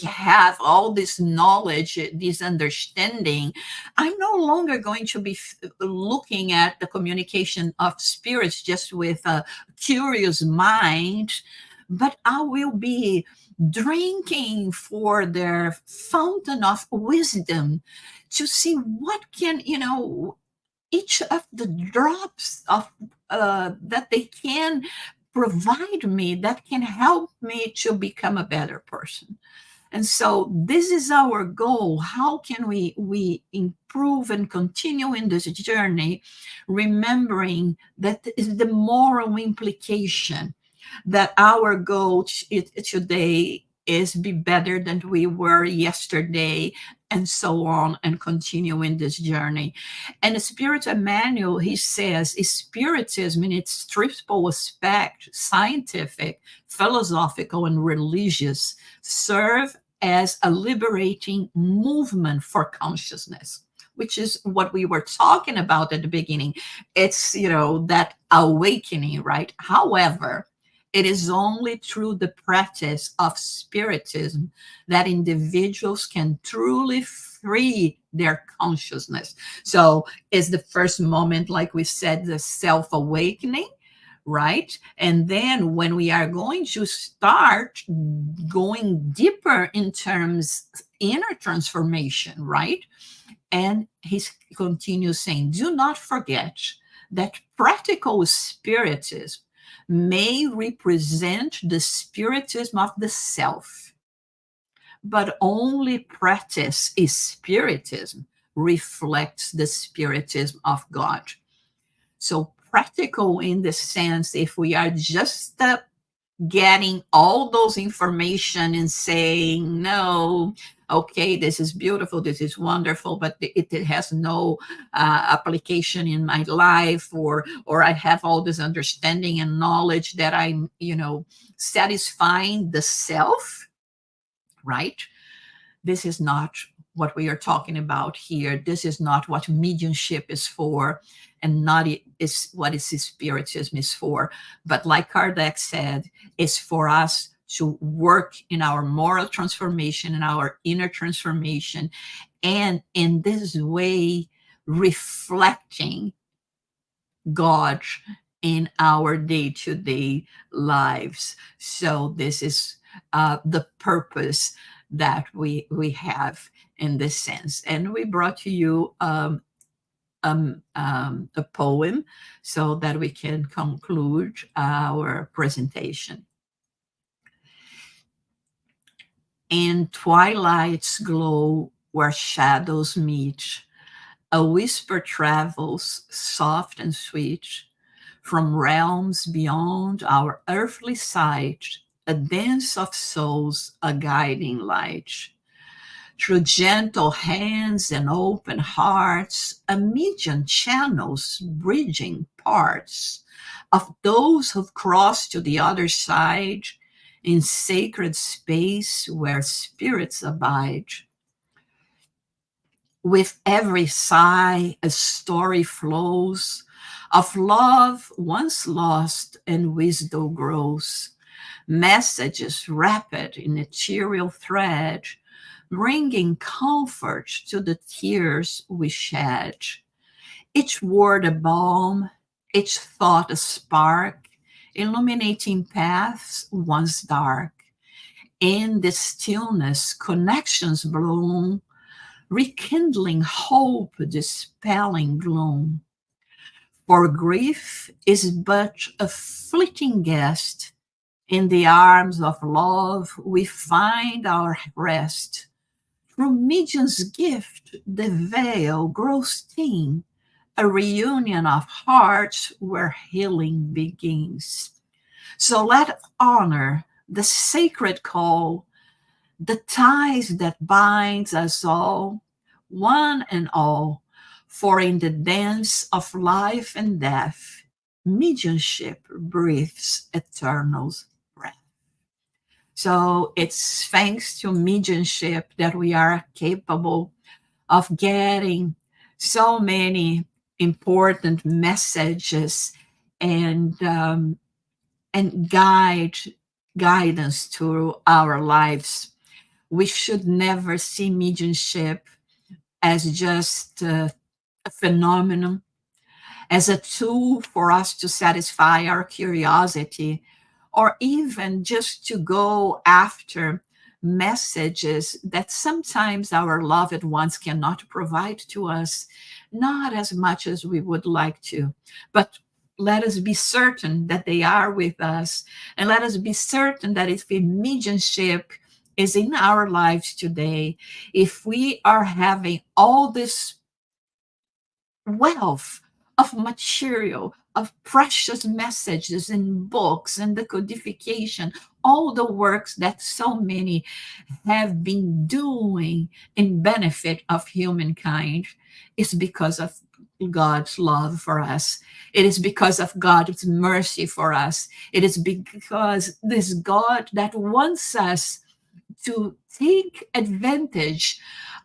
have all this knowledge, this understanding, I'm no longer going to be looking at the communication of spirits just with a curious mind, but I will be drinking for their fountain of wisdom to see what can, each of the drops of that they can provide me, that can help me to become a better person. And so this is our goal. How can we improve and continue in this journey, remembering that is the moral implication, that our goal today is be better than we were yesterday, and so on, and continue in this journey. And the Spirit Emmanuel, he says, Spiritism in its triple aspect, scientific, philosophical, and religious, serve as a liberating movement for consciousness, which is what we were talking about at the beginning. It's, that awakening, right? However, it is only through the practice of Spiritism that individuals can truly free their consciousness. So it's the first moment, like we said, the self-awakening, right? And then when we are going to start going deeper in terms inner transformation, right? And he continues saying, do not forget that practical spiritism may represent the spiritism of the self, but only practice is spiritism reflects the spiritism of God. So practical in the sense, if we are just getting all those information and saying, no, okay, this is beautiful, this is wonderful, but it has no application in my life, or I have all this understanding and knowledge that I'm, satisfying the self, right? This is not what we are talking about here. This is not what mediumship is for, and not is what is spiritism is for. But like Kardec said, it's for us to work in our moral transformation and our inner transformation, and in this way reflecting God in our day-to-day lives. So this is the purpose that we have in this sense. And we brought to you a poem so that we can conclude our presentation. In twilight's glow where shadows meet, a whisper travels soft and sweet from realms beyond our earthly sight, a dance of souls, a guiding light. Through gentle hands and open hearts, a medium channels bridging parts of those who've crossed to the other side in sacred space where spirits abide. With every sigh, a story flows of love once lost and wisdom grows. Messages wrapped in ethereal thread, bringing comfort to the tears we shed. Each word a balm, each thought a spark, illuminating paths once dark. In this stillness, connections bloom, rekindling hope, dispelling gloom. For grief is but a fleeting guest. In the arms of love, we find our rest. Through medium's gift, the veil grows thin, a reunion of hearts where healing begins. So let honor the sacred call, the ties that binds us all, one and all, for in the dance of life and death, mediumship breathes eternal breath. So it's thanks to mediumship that we are capable of getting so many important messages and guidance to our lives. We should never see mediumship as just a phenomenon, as a tool for us to satisfy our curiosity, or even just to go after messages that sometimes our loved ones cannot provide to us, not as much as we would like to, but let us be certain that they are with us, and let us be certain that if a mediumship is in our lives today, if we are having all this wealth of material, of precious messages and books and the codification, all the works that so many have been doing in benefit of humankind, is because of God's love for us. It is because of God's mercy for us. It is because this God that wants us to take advantage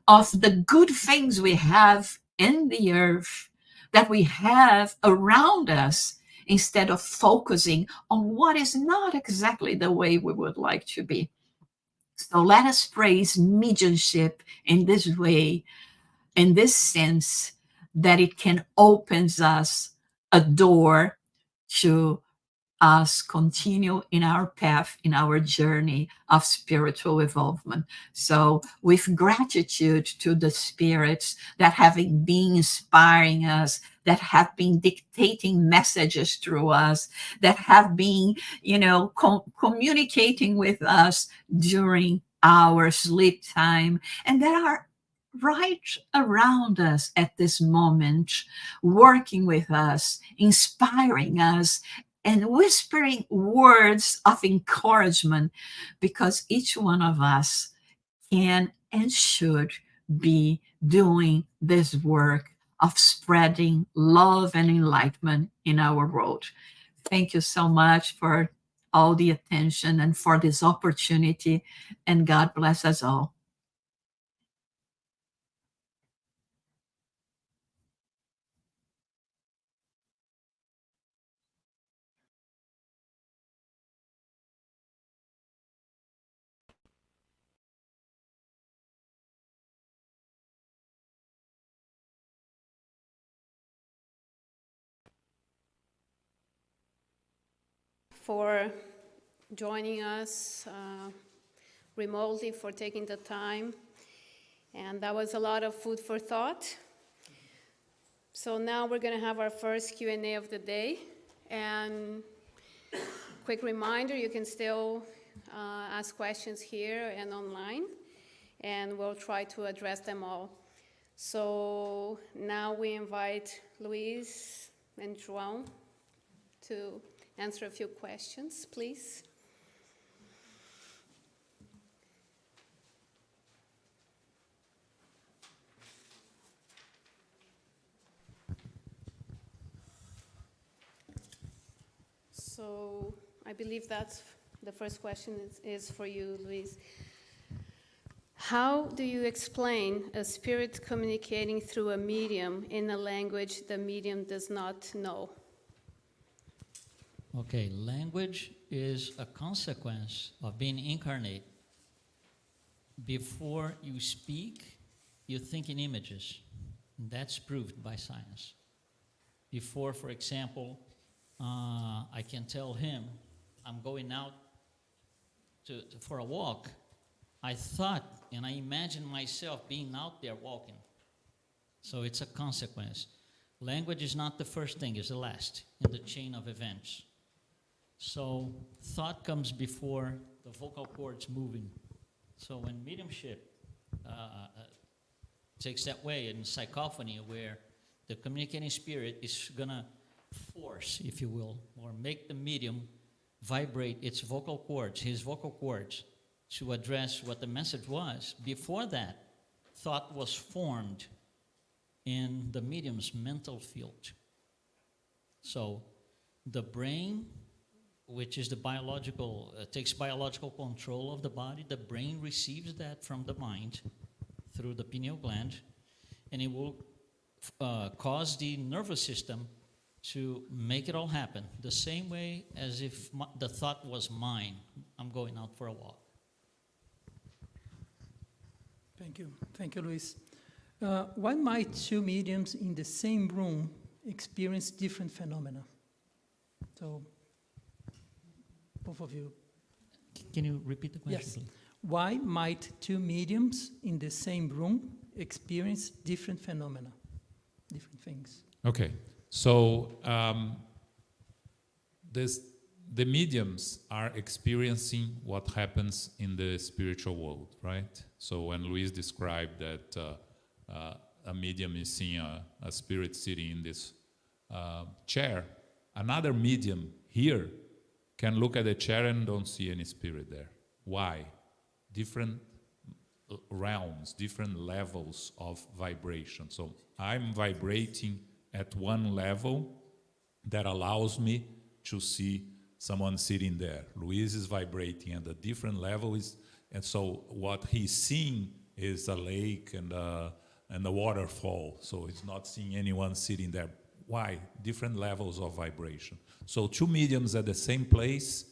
of the good things we have in the earth, that we have around us, instead of focusing on what is not exactly the way we would like to be. So let us praise mediumship in this way, in this sense, that it can open us a door to us continue in our path, in our journey of spiritual evolvement. So, with gratitude to the spirits that have been inspiring us, that have been dictating messages through us, that have been, communicating with us during our sleep time, and that are right around us at this moment, working with us, inspiring us, and whispering words of encouragement, because each one of us can and should be doing this work of spreading love and enlightenment in our world. Thank you so much for all the attention and for this opportunity, and God bless us all. For joining us remotely, for taking the time. And that was a lot of food for thought. So now we're going to have our first Q&A of the day. And quick reminder, you can still ask questions here and online, and we'll try to address them all. So now we invite Luiz and João to answer a few questions, please. So I believe that's the first question is for you, Luiz. How do you explain a spirit communicating through a medium in a language the medium does not know? Okay, language is a consequence of being incarnate. Before you speak, you think in images. That's proved by science. Before, for example, I can tell him, I'm going out for a walk. I thought and I imagined myself being out there walking. So it's a consequence. Language is not the first thing, it's the last in the chain of events. So thought comes before the vocal cords moving. So when mediumship takes that way in psychophony, where the communicating spirit is going to force, if you will, or make the medium vibrate its vocal cords, his vocal cords, to address what the message was. Before that, thought was formed in the medium's mental field. So the brain, which is the biological, takes biological control of the body, the brain receives that from the mind through the pineal gland, and it will cause the nervous system to make it all happen, the same way as if the thought was mine. I'm going out for a walk. Thank you. Thank you, Luiz. Why might two mediums in the same room experience different phenomena? So, both of you. Can you repeat the question, Yes. please? Why might two mediums in the same room experience different phenomena, different things? Okay, so the mediums are experiencing what happens in the spiritual world, right? So when Luiz described that a medium is seeing a spirit sitting in this chair, another medium here can look at the chair and don't see any spirit there. Why? Different realms, different levels of vibration. So I'm vibrating at one level that allows me to see someone sitting there. Luiz is vibrating at a different level, and so what he's seeing is a lake and a waterfall. So he's not seeing anyone sitting there. Why? Different levels of vibration. So two mediums at the same place,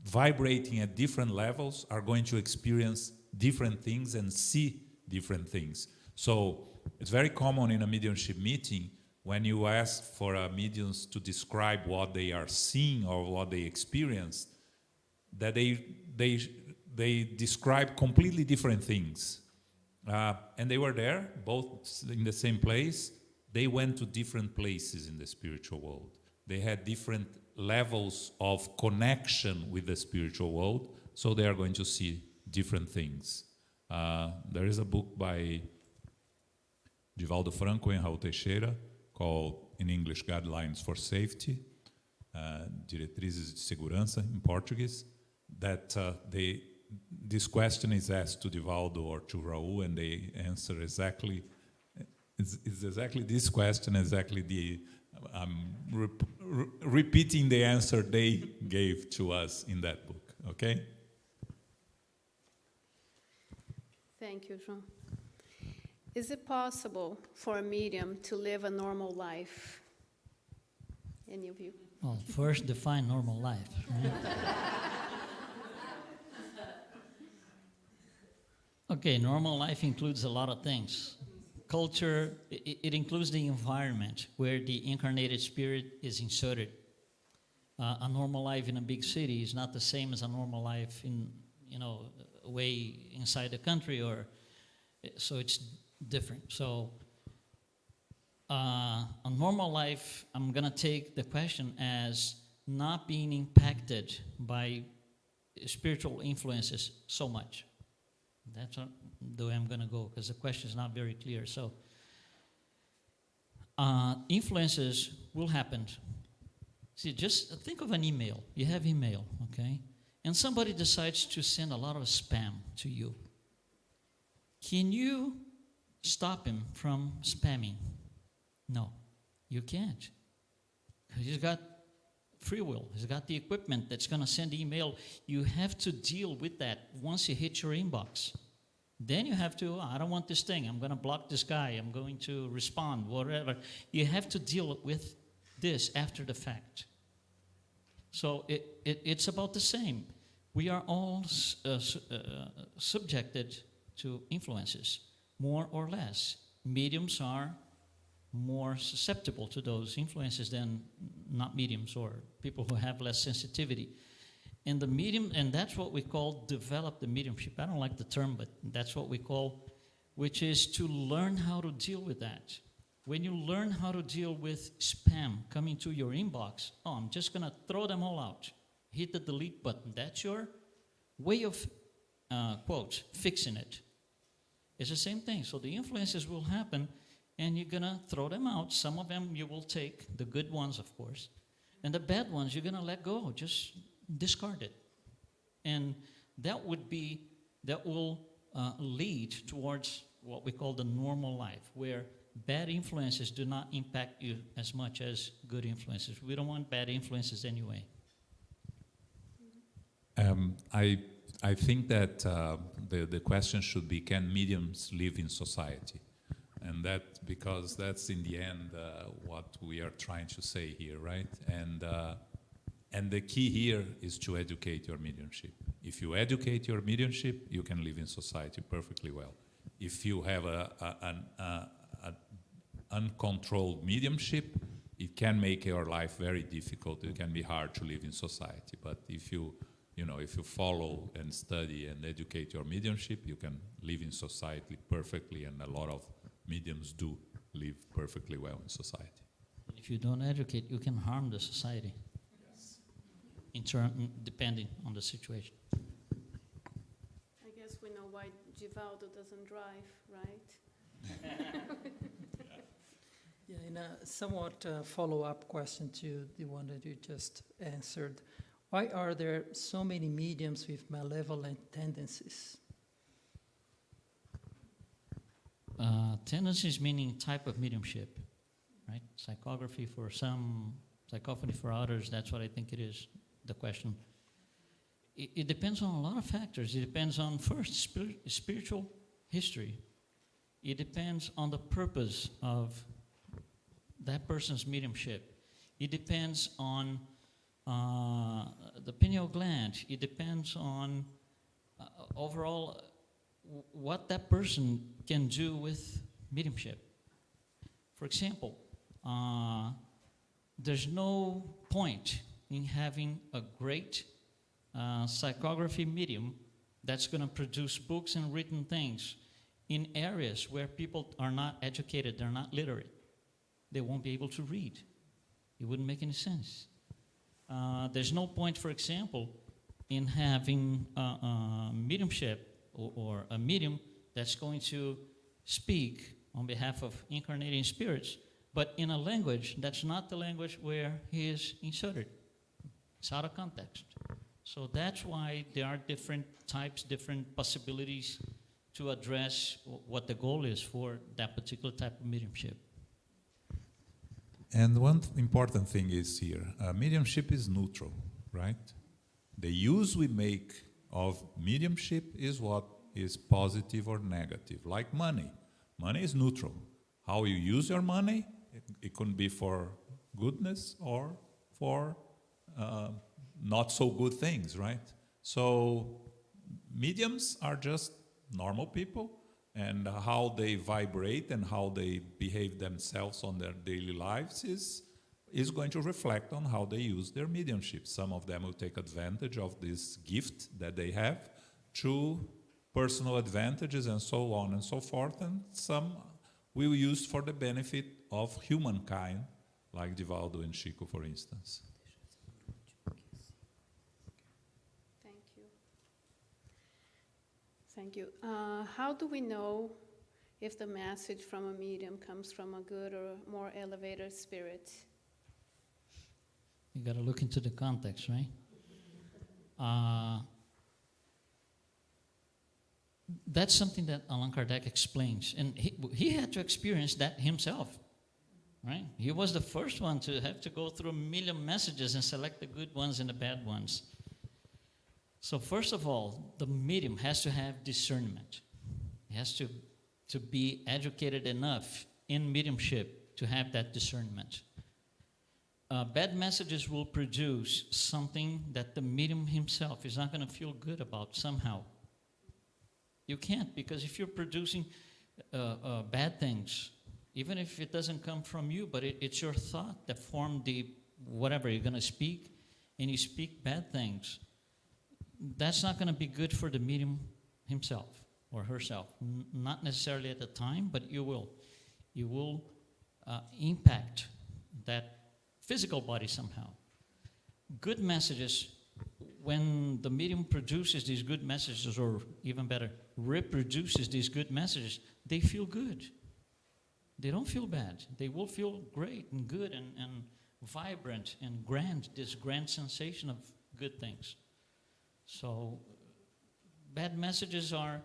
vibrating at different levels, are going to experience different things and see different things. So it's very common in a mediumship meeting when you ask for mediums to describe what they are seeing or what they experience, that they describe completely different things. And they were there, both in the same place. They went to different places in the spiritual world. They had different levels of connection with the spiritual world, so they are going to see different things. There is a book by Divaldo Franco and Raul Teixeira called, in English, Guidelines for Safety, Diretrizes de Segurança in Portuguese, that this question is asked to Divaldo or to Raul, and they answer exactly, it's exactly this question, exactly repeating the answer they gave to us in that book, okay? Thank you, João. Is it possible for a medium to live a normal life? Any of you? Well, first define normal life. Right? Okay, normal life includes a lot of things. Culture, it includes the environment where the incarnated spirit is inserted. A normal life in a big city is not the same as a normal life in, way inside the country, so it's different. So a normal life, I'm gonna take the question as not being impacted by spiritual influences so much. That's the way I'm gonna go, because the question is not very clear. So influences will happen. See, just think of an email. You have email, okay? And somebody decides to send a lot of spam to you. Can you stop him from spamming? No, you can't. He's got free will. He's got the equipment that's going to send email. You have to deal with that once you hit your inbox. Then you have to, I don't want this thing. I'm going to block this guy. I'm going to respond, whatever. You have to deal with this after the fact. So it's about the same. We are all subjected to influences, more or less. Mediums are more susceptible to those influences than not mediums or people who have less sensitivity. And the medium, and that's what we call develop the mediumship. I don't like the term, but that's what we call, which is to learn how to deal with that. When you learn how to deal with spam coming to your inbox, I'm just going to throw them all out. Hit the delete button. That's your way of, quote, fixing it. It's the same thing. So the influences will happen, and you're going to throw them out. Some of them you will take, the good ones, of course. And the bad ones you're going to let go. Just discard it. And that will lead towards what we call the normal life, where bad influences do not impact you as much as good influences. We don't want bad influences anyway. I think that the question should be, can mediums live in society? And that, because that's in the end what we are trying to say here, right? And the key here is to educate your mediumship. If you educate your mediumship, you can live in society perfectly well. If you have an uncontrolled mediumship, it can make your life very difficult. It can be hard to live in society. But if you follow and study and educate your mediumship, you can live in society perfectly, and a lot of mediums do live perfectly well in society. If you don't educate, you can harm the society. Yes. Depending on the situation. I guess we know why Divaldo doesn't drive, right? Yeah, in a somewhat follow-up question to the one that you just answered, why are there so many mediums with malevolent tendencies? Tendencies meaning type of mediumship, right? Psychography for some, psychophony for others. That's what I think it is, the question. It depends on a lot of factors. It depends on, first, spiritual history. It depends on the purpose of that person's mediumship. It depends on the pineal gland. It depends on overall what that person can do with mediumship. For example, There's no point in having a great psychography medium that's going to produce books and written things in areas where people are not educated, they're not literate. They won't be able to read. It wouldn't make any sense. There's no point, for example, in having mediumship or a medium that's going to speak on behalf of incarnating spirits, but in a language that's not the language where he is inserted. It's out of context. So that's why there are different types, different possibilities to address what the goal is for that particular type of mediumship. And one important thing is here, mediumship is neutral, right? The use we make of mediumship is what is positive or negative, like money. Money is neutral. How you use your money, it can be for goodness or for not so good things, right? So mediums are just normal people, and how they vibrate and how they behave themselves on their daily lives is going to reflect on how they use their mediumship. Some of them will take advantage of this gift that they have to personal advantages and so on and so forth, and some will use for the benefit of humankind, like Divaldo and Chico, for instance. Thank you. How do we know if the message from a medium comes from a good or more elevated spirit? You got to look into the context, right? That's something that Allan Kardec explains, and he had to experience that himself, right? He was the first one to have to go through a million messages and select the good ones and the bad ones. So first of all, the medium has to have discernment. He has to be educated enough in mediumship to have that discernment. Bad messages will produce something that the medium himself is not going to feel good about somehow. You can't, because if you're producing bad things, even if it doesn't come from you, but it's your thought that formed the whatever you're going to speak, and you speak bad things, that's not going to be good for the medium himself or herself. Not necessarily at the time, but you will. You will impact that physical body somehow. Good messages, when the medium produces these good messages, or even better, reproduces these good messages, they feel good. They don't feel bad. They will feel great and good and vibrant and grand, this grand sensation of good things. So bad messages are,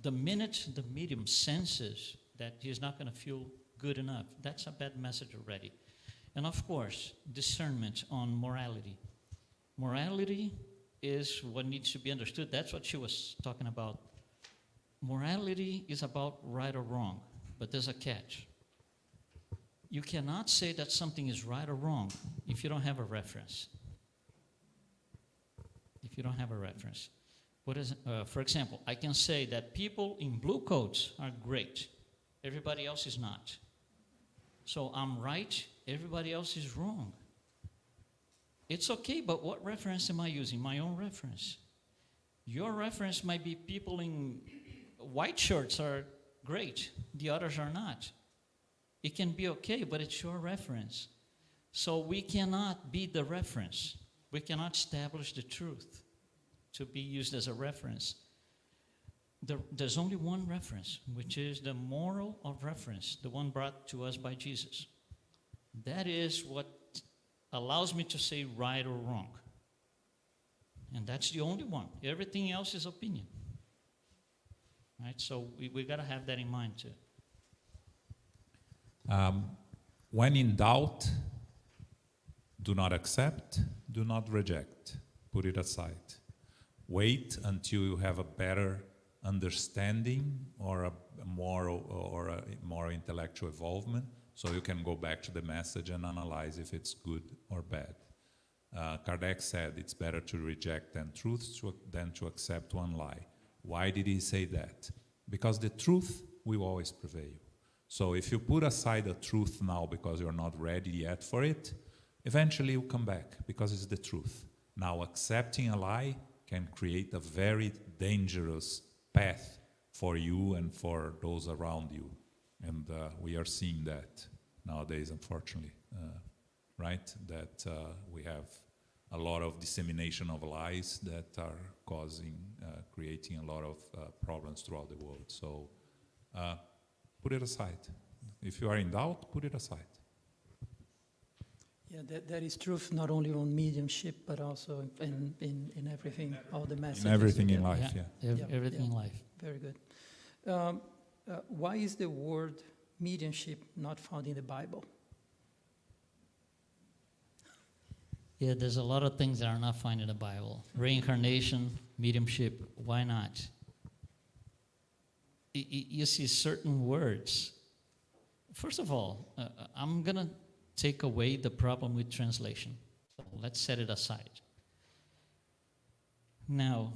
the minute the medium senses that he's not going to feel good enough, that's a bad message already. And of course, discernment on morality. Morality is what needs to be understood. That's what she was talking about. Morality is about right or wrong, but there's a catch. You cannot say that something is right or wrong if you don't have a reference. If you don't have a reference. What is, for example, I can say that people in blue coats are great. Everybody else is not. So I'm right, everybody else is wrong. It's okay, but what reference am I using? My own reference. Your reference might be people in white shirts are great, the others are not. It can be okay, but it's your reference. So we cannot be the reference. We cannot establish the truth to be used as a reference. There's only one reference, which is the moral of reference, the one brought to us by Jesus. That is what allows me to say right or wrong. And that's the only one. Everything else is opinion. Right? So we got to have that in mind too. When in doubt, do not accept, do not reject. Put it aside. Wait until you have a better understanding or a more intellectual involvement, so you can go back to the message and analyze if it's good or bad. Kardec said it's better to reject 10 truths than to accept one lie. Why did he say that? Because the truth will always prevail. So if you put aside a truth now because you're not ready yet for it, eventually you'll come back because it's the truth. Now accepting a lie can create a very dangerous path for you and for those around you. And we are seeing that nowadays, unfortunately, right? That we have a lot of dissemination of lies that are creating a lot of problems throughout the world. So put it aside. If you are in doubt, put it aside. Yeah, that is truth not only on mediumship, but also in everything, all the messages. In everything in life, yeah. Everything in life. Very good. Why is the word mediumship not found in the Bible? Yeah, there's a lot of things that are not found in the Bible. Reincarnation, mediumship, why not? You see certain words. First of all, I'm going to take away the problem with translation. So let's set it aside. Now,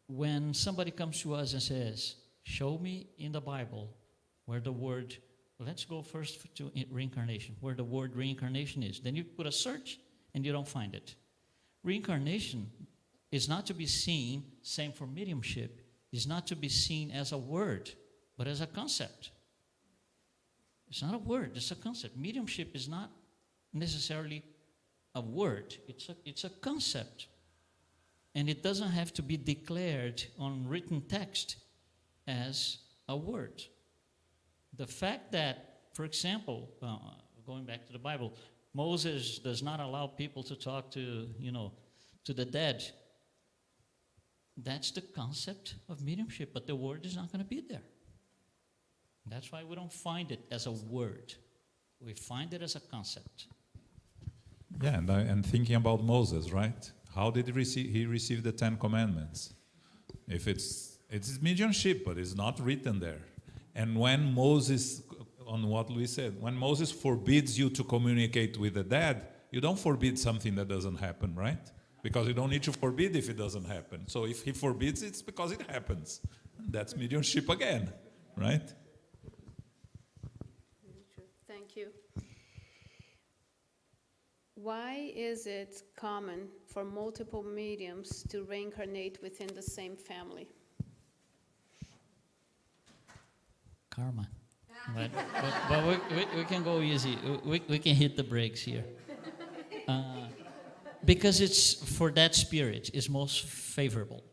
when somebody comes to us and says, show me in the Bible where the word, let's go first to reincarnation, where the word reincarnation is. Then you put a search and you don't find it. Reincarnation is not to be seen, same for mediumship, is not to be seen as a word, but as a concept. It's not a word, it's a concept. Mediumship is not necessarily a word, it's a concept. And it doesn't have to be declared on written text as a word. The fact that, for example, going back to the Bible, Moses does not allow people to talk to the dead. That's the concept of mediumship, but the word is not going to be there. That's why we don't find it as a word. We find it as a concept. Yeah, and thinking about Moses, right? How did he receive the 10 Commandments? If it's mediumship, but it's not written there. And when Moses, on what Luiz said, when Moses forbids you to communicate with the dead, you don't forbid something that doesn't happen, right? Because you don't need to forbid if it doesn't happen. So if he forbids it, it's because it happens. That's mediumship again, right? Thank you. Why is it common for multiple mediums to reincarnate within the same family? Karma. But we can go easy. We can hit the brakes here. Because it's for that spirit is most favorable.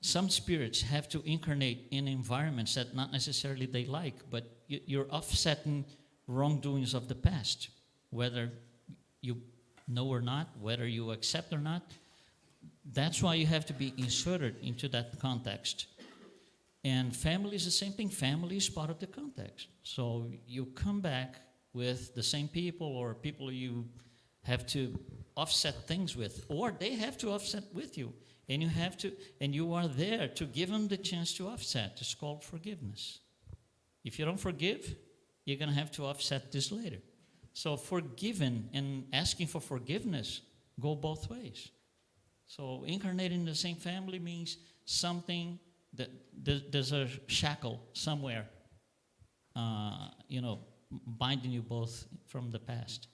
Some spirits have to incarnate in environments that not necessarily they like, but you're offsetting wrongdoings of the past, whether you know or not, whether you accept or not. That's why you have to be inserted into that context. And family is the same thing. Family is part of the context. So you come back with the same people or people you have to offset things with, or they have to offset with you. And you are there to give them the chance to offset. It's called forgiveness. If you don't forgive, you're going to have to offset this later. So forgiving and asking for forgiveness go both ways. So incarnating in the same family means something that there's a shackle somewhere, binding you both from the past.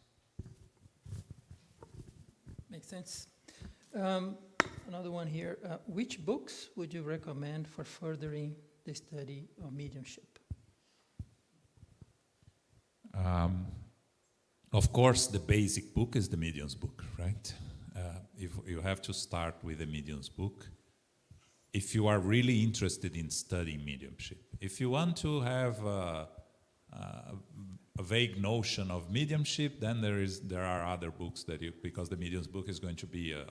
Makes sense. Another one here. Which books would you recommend for furthering the study of mediumship? Of course, the basic book is the Medium's book, right? If you have to start with the Medium's book. If you are really interested in studying mediumship, if you want to have a vague notion of mediumship, then there are other books because the Medium's book is going to be a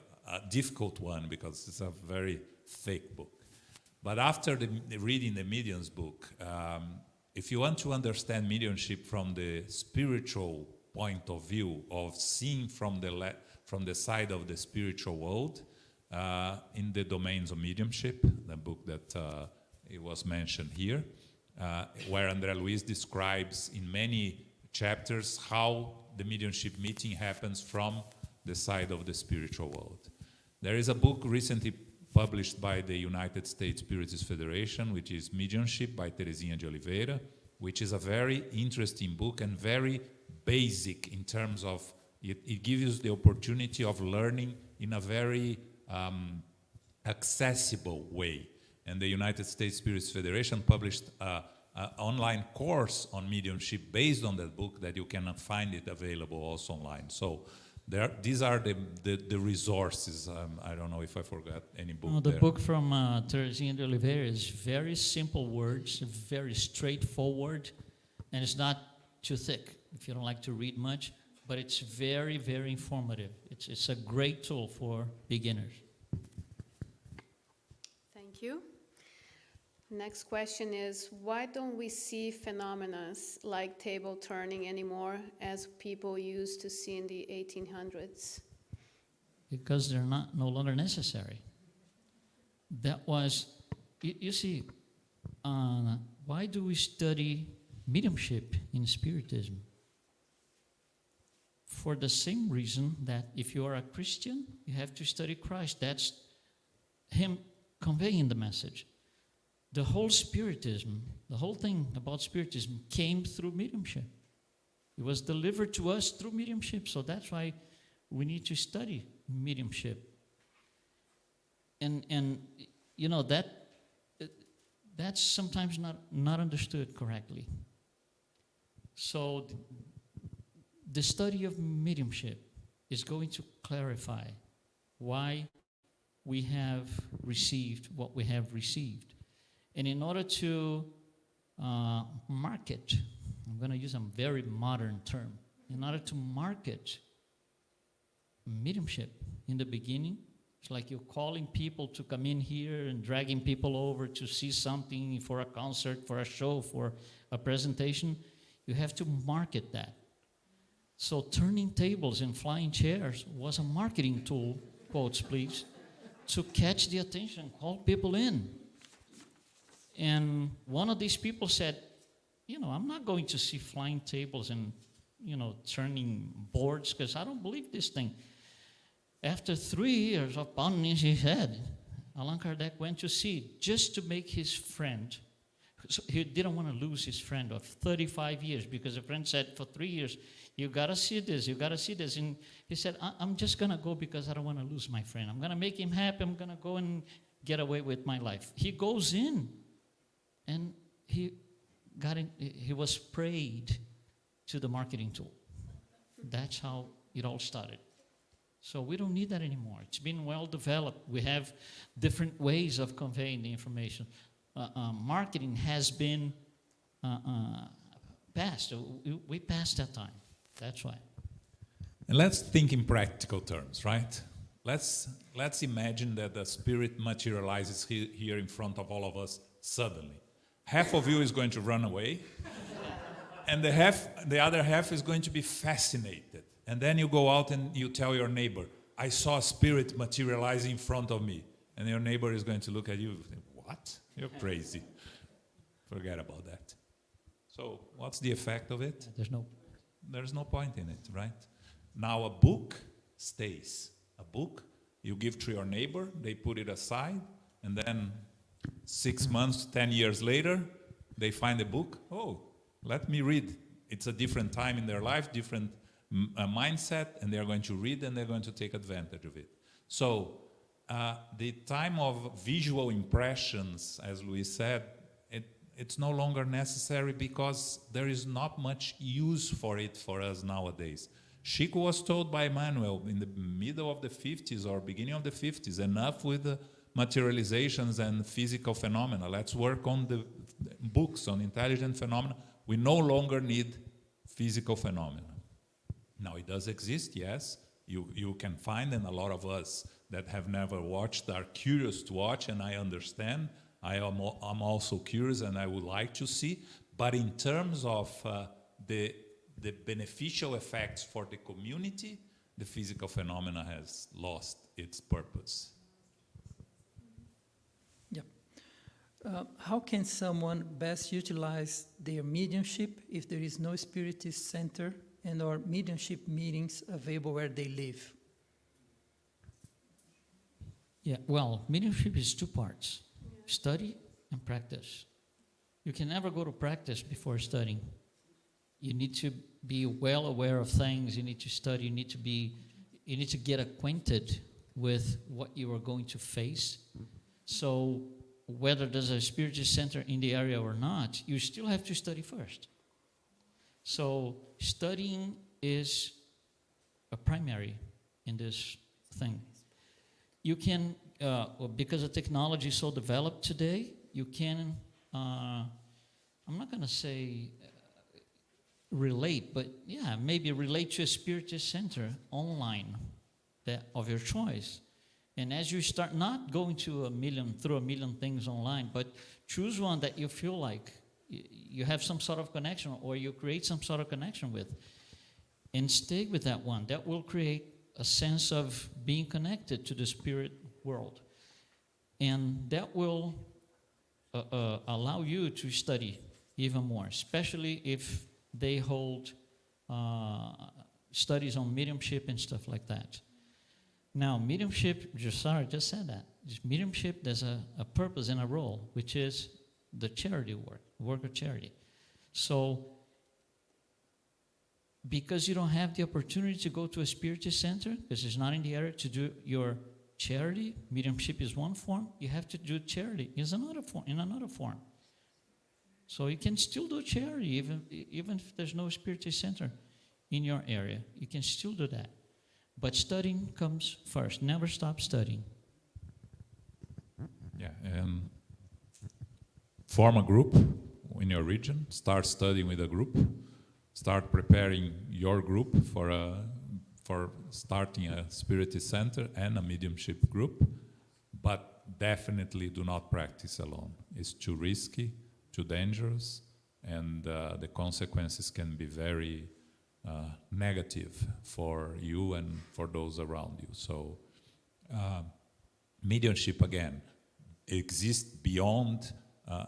difficult one because it's a very thick book. But after reading the Medium's book, if you want to understand mediumship from the spiritual point of view of seeing from the side of the spiritual world, in the domains of mediumship, the book that it was mentioned here, where André Luiz describes in many chapters how the mediumship meeting happens from the side of the spiritual world. There is a book recently published by the United States Spiritist Federation, which is Mediumship by Teresinha de Oliveira, which is a very interesting book and very basic in terms of, it gives you the opportunity of learning in a very accessible way. And the United States Spiritist Federation published an online course on mediumship based on that book that you can find it available also online. So these are the resources. I don't know if I forgot any book. No, the book from Teresinha de Oliveira is very simple words, very straightforward, and it's not too thick if you don't like to read much, but it's very, very informative. It's a great tool for beginners. Thank you. Next question is, why don't we see phenomena like table turning anymore as people used to see in the 1800s? Because they're no longer necessary. That was, you see, why do we study mediumship in Spiritism? For the same reason that if you are a Christian, you have to study Christ. That's Him conveying the message. The whole Spiritism, the whole thing about Spiritism came through mediumship. It was delivered to us through mediumship, so that's why we need to study mediumship. And you know, that's sometimes not understood correctly. So the study of mediumship is going to clarify why we have received what we have received. And in order to market, I'm going to use a very modern term, in order to market mediumship in the beginning, it's like you're calling people to come in here and dragging people over to see something for a concert, for a show, for a presentation. You have to market that. So turning tables and flying chairs was a marketing tool, quotes please, to catch the attention, call people in. And one of these people said, you know, I'm not going to see flying tables and, you know, turning boards because I don't believe this thing. After 3 years of pounding his head, Allan Kardec went to see just to make his friend. So he didn't want to lose his friend of 35 years because the friend said for 3 years, you got to see this, you got to see this. And he said, I'm just going to go because I don't want to lose my friend. I'm going to make him happy. I'm going to go and get away with my life. He goes in. And he was prayed to the marketing tool. That's how it all started. So we don't need that anymore. It's been well developed. We have different ways of conveying the information. Marketing has been passed. We passed that time. That's why. And let's think in practical terms, right? Let's imagine that the spirit materializes here in front of all of us suddenly. Half of you is going to run away, and the other half is going to be fascinated. And then you go out and you tell your neighbor, I saw a spirit materialize in front of me. And your neighbor is going to look at you and say, what? You're crazy. Forget about that. So what's the effect of it? There's no point in it, right? Now a book stays. A book you give to your neighbor, they put it aside, and then 6 months, 10 years later, they find a book. Oh, let me read. It's a different time in their life, different mindset, and they're going to read and they're going to take advantage of it. So the time of visual impressions, as Luiz said, it's no longer necessary because there is not much use for it for us nowadays. Chico was told by Emmanuel in the middle of the 50s or beginning of the 50s, enough with the materializations and physical phenomena. Let's work on the books on intelligent phenomena. We no longer need physical phenomena. Now, it does exist, yes. You can find, and a lot of us that have never watched are curious to watch, and I understand. I'm also curious, and I would like to see. But in terms of the beneficial effects for the community, the physical phenomena has lost its purpose. How can someone best utilize their mediumship if there is no Spiritist center and or mediumship meetings available where they live? Yeah, well, mediumship is two parts, study and practice. You can never go to practice before studying. You need to be well aware of things, you need to study, you need to get acquainted with what you are going to face. So whether there's a Spiritist center in the area or not, you still have to study first. So studying is a primary in this thing. You can, because the technology is so developed today, you can, I'm not going to say relate, but yeah, maybe relate to a Spiritist center online of your choice. And as you start not going to through a million things online, but choose one that you feel like you have some sort of connection or you create some sort of connection with, and stay with that one. That will create a sense of being connected to the spirit world. And that will allow you to study even more, especially if they hold studies on mediumship and stuff like that. Now, mediumship, Jussara just said that. Mediumship, there's a purpose and a role, which is the charity work of charity. So, because you don't have the opportunity to go to a Spiritist center, because it's not in the area to do your charity, mediumship is one form, you have to do charity in another form. So you can still do charity, even if there's no Spiritist center in your area. You can still do that. But studying comes first. Never stop studying. Yeah, and form a group in your region. Start studying with a group. Start preparing your group for starting a Spiritist center and a mediumship group. But definitely do not practice alone. It's too risky, too dangerous, and the consequences can be very negative for you and for those around you. So mediumship, again, exists beyond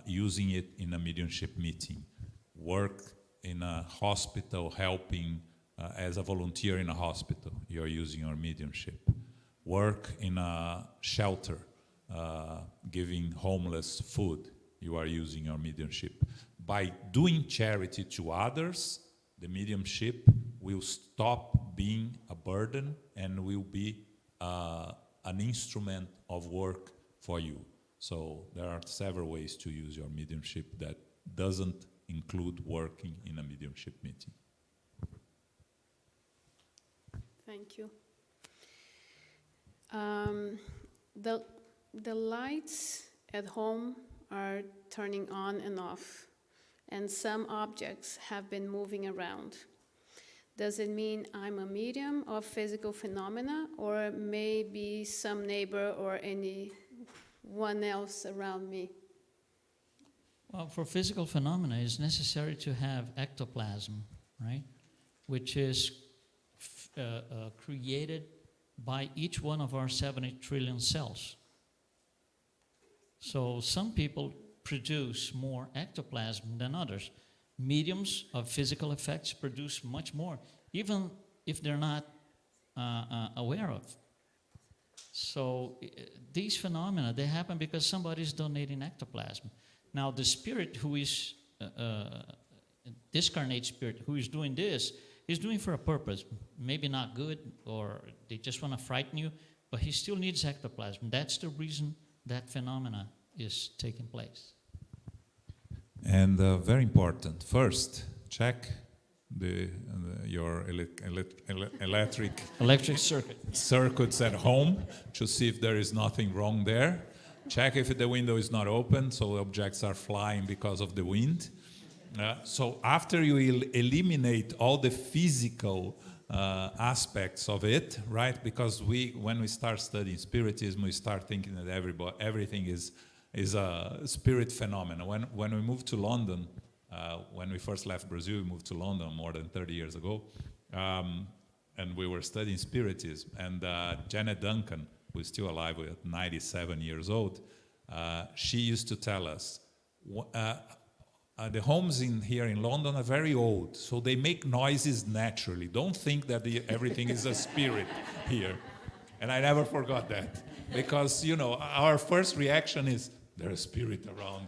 using it in a mediumship meeting. Work in a hospital, helping as a volunteer in a hospital, you're using your mediumship. Work in a shelter, giving homeless food, you are using your mediumship. By doing charity to others, the mediumship will stop being a burden and will be an instrument of work for you. So there are several ways to use your mediumship that doesn't include working in a mediumship meeting. Thank you. The lights at home are turning on and off, and some objects have been moving around. Does it mean I'm a medium of physical phenomena, or maybe some neighbor or anyone else around me? Well, for physical phenomena, it's necessary to have ectoplasm, right? Which is created by each one of our 70 trillion cells. So some people produce more ectoplasm than others. Mediums of physical effects produce much more, even if they're not aware of. So these phenomena, they happen because somebody's donating ectoplasm. Now the spirit who is, discarnate spirit who is doing this, is doing for a purpose. Maybe not good, or they just want to frighten you, but he still needs ectoplasm. That's the reason that phenomena is taking place. And very important, first, check your electric circuits at home to see if there is nothing wrong there. Check if the window is not open, so objects are flying because of the wind. So after you eliminate all the physical aspects of it, right? Because when we start studying Spiritism, we start thinking that everything is a spirit phenomenon. When we moved to London, when we first left Brazil, we moved to London more than 30 years ago, and we were studying Spiritism. And Janet Duncan, who is still alive at 97 years old, she used to tell us, the homes here in London are very old, so they make noises naturally. Don't think that everything is a spirit here. And I never forgot that. because, our first reaction is, there's a spirit around.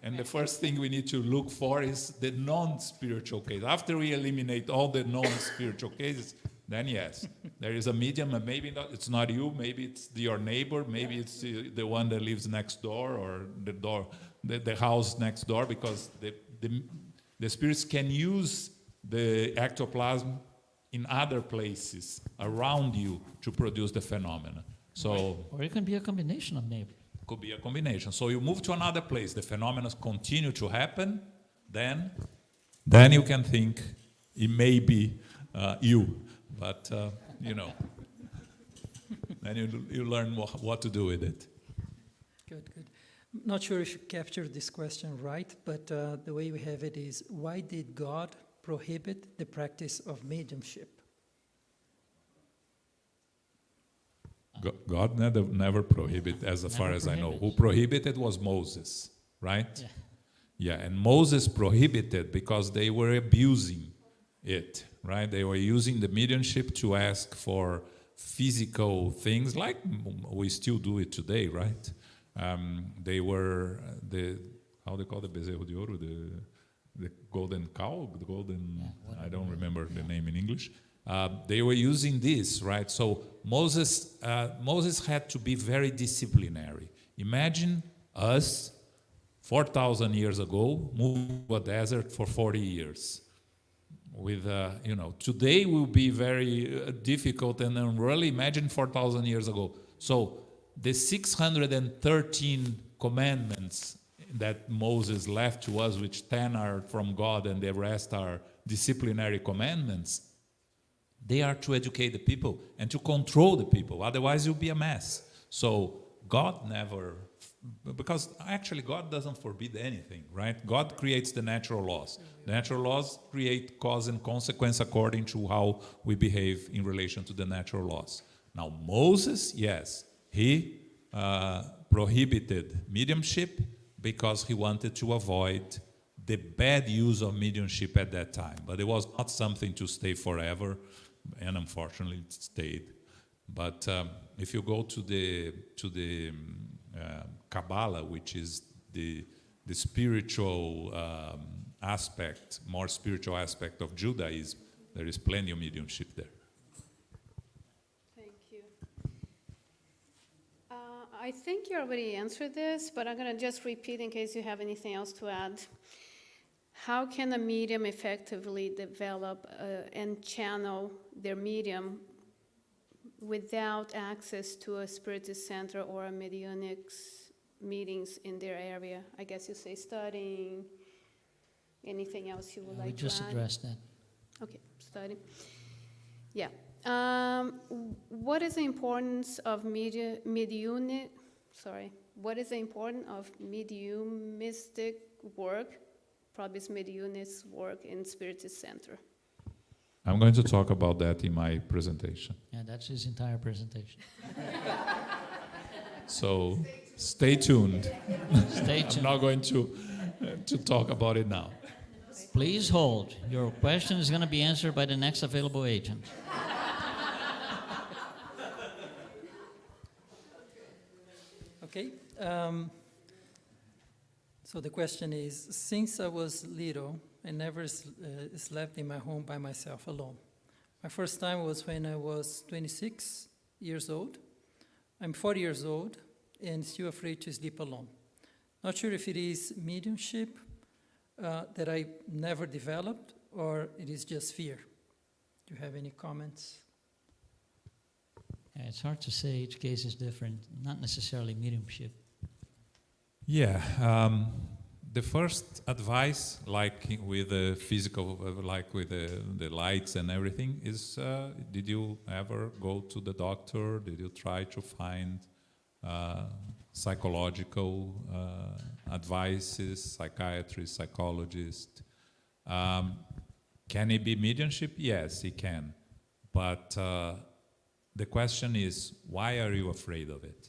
And the first thing we need to look for is the non-spiritual case. After we eliminate all the non-spiritual cases, then yes, there is a medium, and maybe it's not you, maybe it's your neighbor, maybe it's the one that lives next door, or the house next door, because the spirits can use the ectoplasm in other places around you to produce the phenomena. So, or it can be a combination of neighbors. Could be a combination. So you move to another place, the phenomena continue to happen, then you can think it may be you, but then you learn what to do with it. Good. Not sure if you captured this question right, but the way we have it is, why did God prohibit the practice of mediumship? God never prohibited, as far as I know. Who prohibited was Moses, right? Yeah, and Moses prohibited because they were abusing it, right? They were using the mediumship to ask for physical things, like we still do it today, right? They were how they call the bezerro de ouro, the golden cow, I don't remember the name in English. They were using this, right? So Moses had to be very disciplinary. Imagine us, 4,000 years ago, moving to a desert for 40 years. With, today will be very difficult and unreal. Imagine 4,000 years ago. So the 613 commandments that Moses left to us, which 10 are from God and the rest are disciplinary commandments, they are to educate the people and to control the people. Otherwise, you'll be a mess. So God never, because actually God doesn't forbid anything, right? God creates the natural laws. The natural laws create cause and consequence according to how we behave in relation to the natural laws. Now, Moses, yes, he prohibited mediumship because he wanted to avoid the bad use of mediumship at that time. But it was not something to stay forever, and unfortunately it stayed. But if you go to the Kabbalah, which is the spiritual aspect, more spiritual aspect of Judaism, there is plenty of mediumship there. Thank you. I think you already answered this, but I'm going to just repeat in case you have anything else to add. How can a medium effectively develop and channel their medium without access to a Spiritist center or a mediunics meetings in their area? I guess you say studying. Anything else you would like to add? We just addressed that. Okay, study. Yeah. What is the importance of What is the importance of mediumistic work? Probably it's mediunist work in Spiritist Center. I'm going to talk about that in my presentation. Yeah, that's his entire presentation. So stay tuned. Stay tuned. I'm not going to talk about it now. Please hold. Your question is going to be answered by the next available agent. Okay. So the question is, since I was little, I never slept in my home by myself alone. My first time was when I was 26 years old. I'm 40 years old and still afraid to sleep alone. Not sure if it is mediumship that I never developed or it is just fear. Do you have any comments? Yeah, it's hard to say. Each case is different. Not necessarily mediumship. Yeah. The first advice, like with the physical, like with the lights and everything, is did you ever go to the doctor? Did you try to find psychological advices, psychiatrist, psychologist? Can it be mediumship? Yes, it can. But the question is, why are you afraid of it?